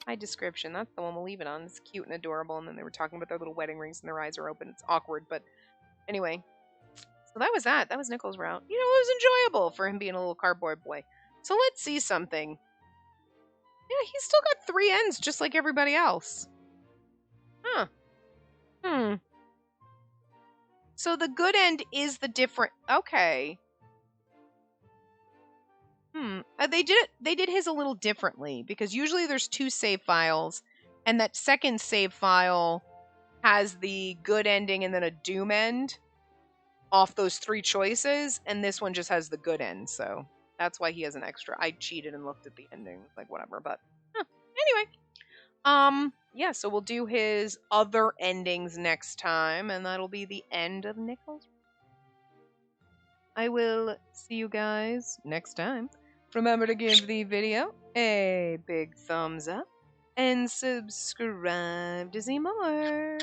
High description. That's the one we'll leave it on. It's cute and adorable. And then they were talking about their little wedding rings and their eyes are open. It's awkward, but anyway. So that was that. That was Nichols' route. You know, it was enjoyable for him being a little cardboard boy. So let's see something. Yeah, he's still got 3 ends just like everybody else. Huh. So the good end is the different... Okay. They did his a little differently, because usually there's 2 save files, and that second save file has the good ending and then a doom end off those 3 choices, and this one just has the good end, so that's why he has an extra. I cheated and looked at the ending, like whatever, but anyway. Yeah, so we'll do his other endings next time, and that'll be the end of Nichols. I will see you guys next time. Remember to give the video a big thumbs up and subscribe to see more.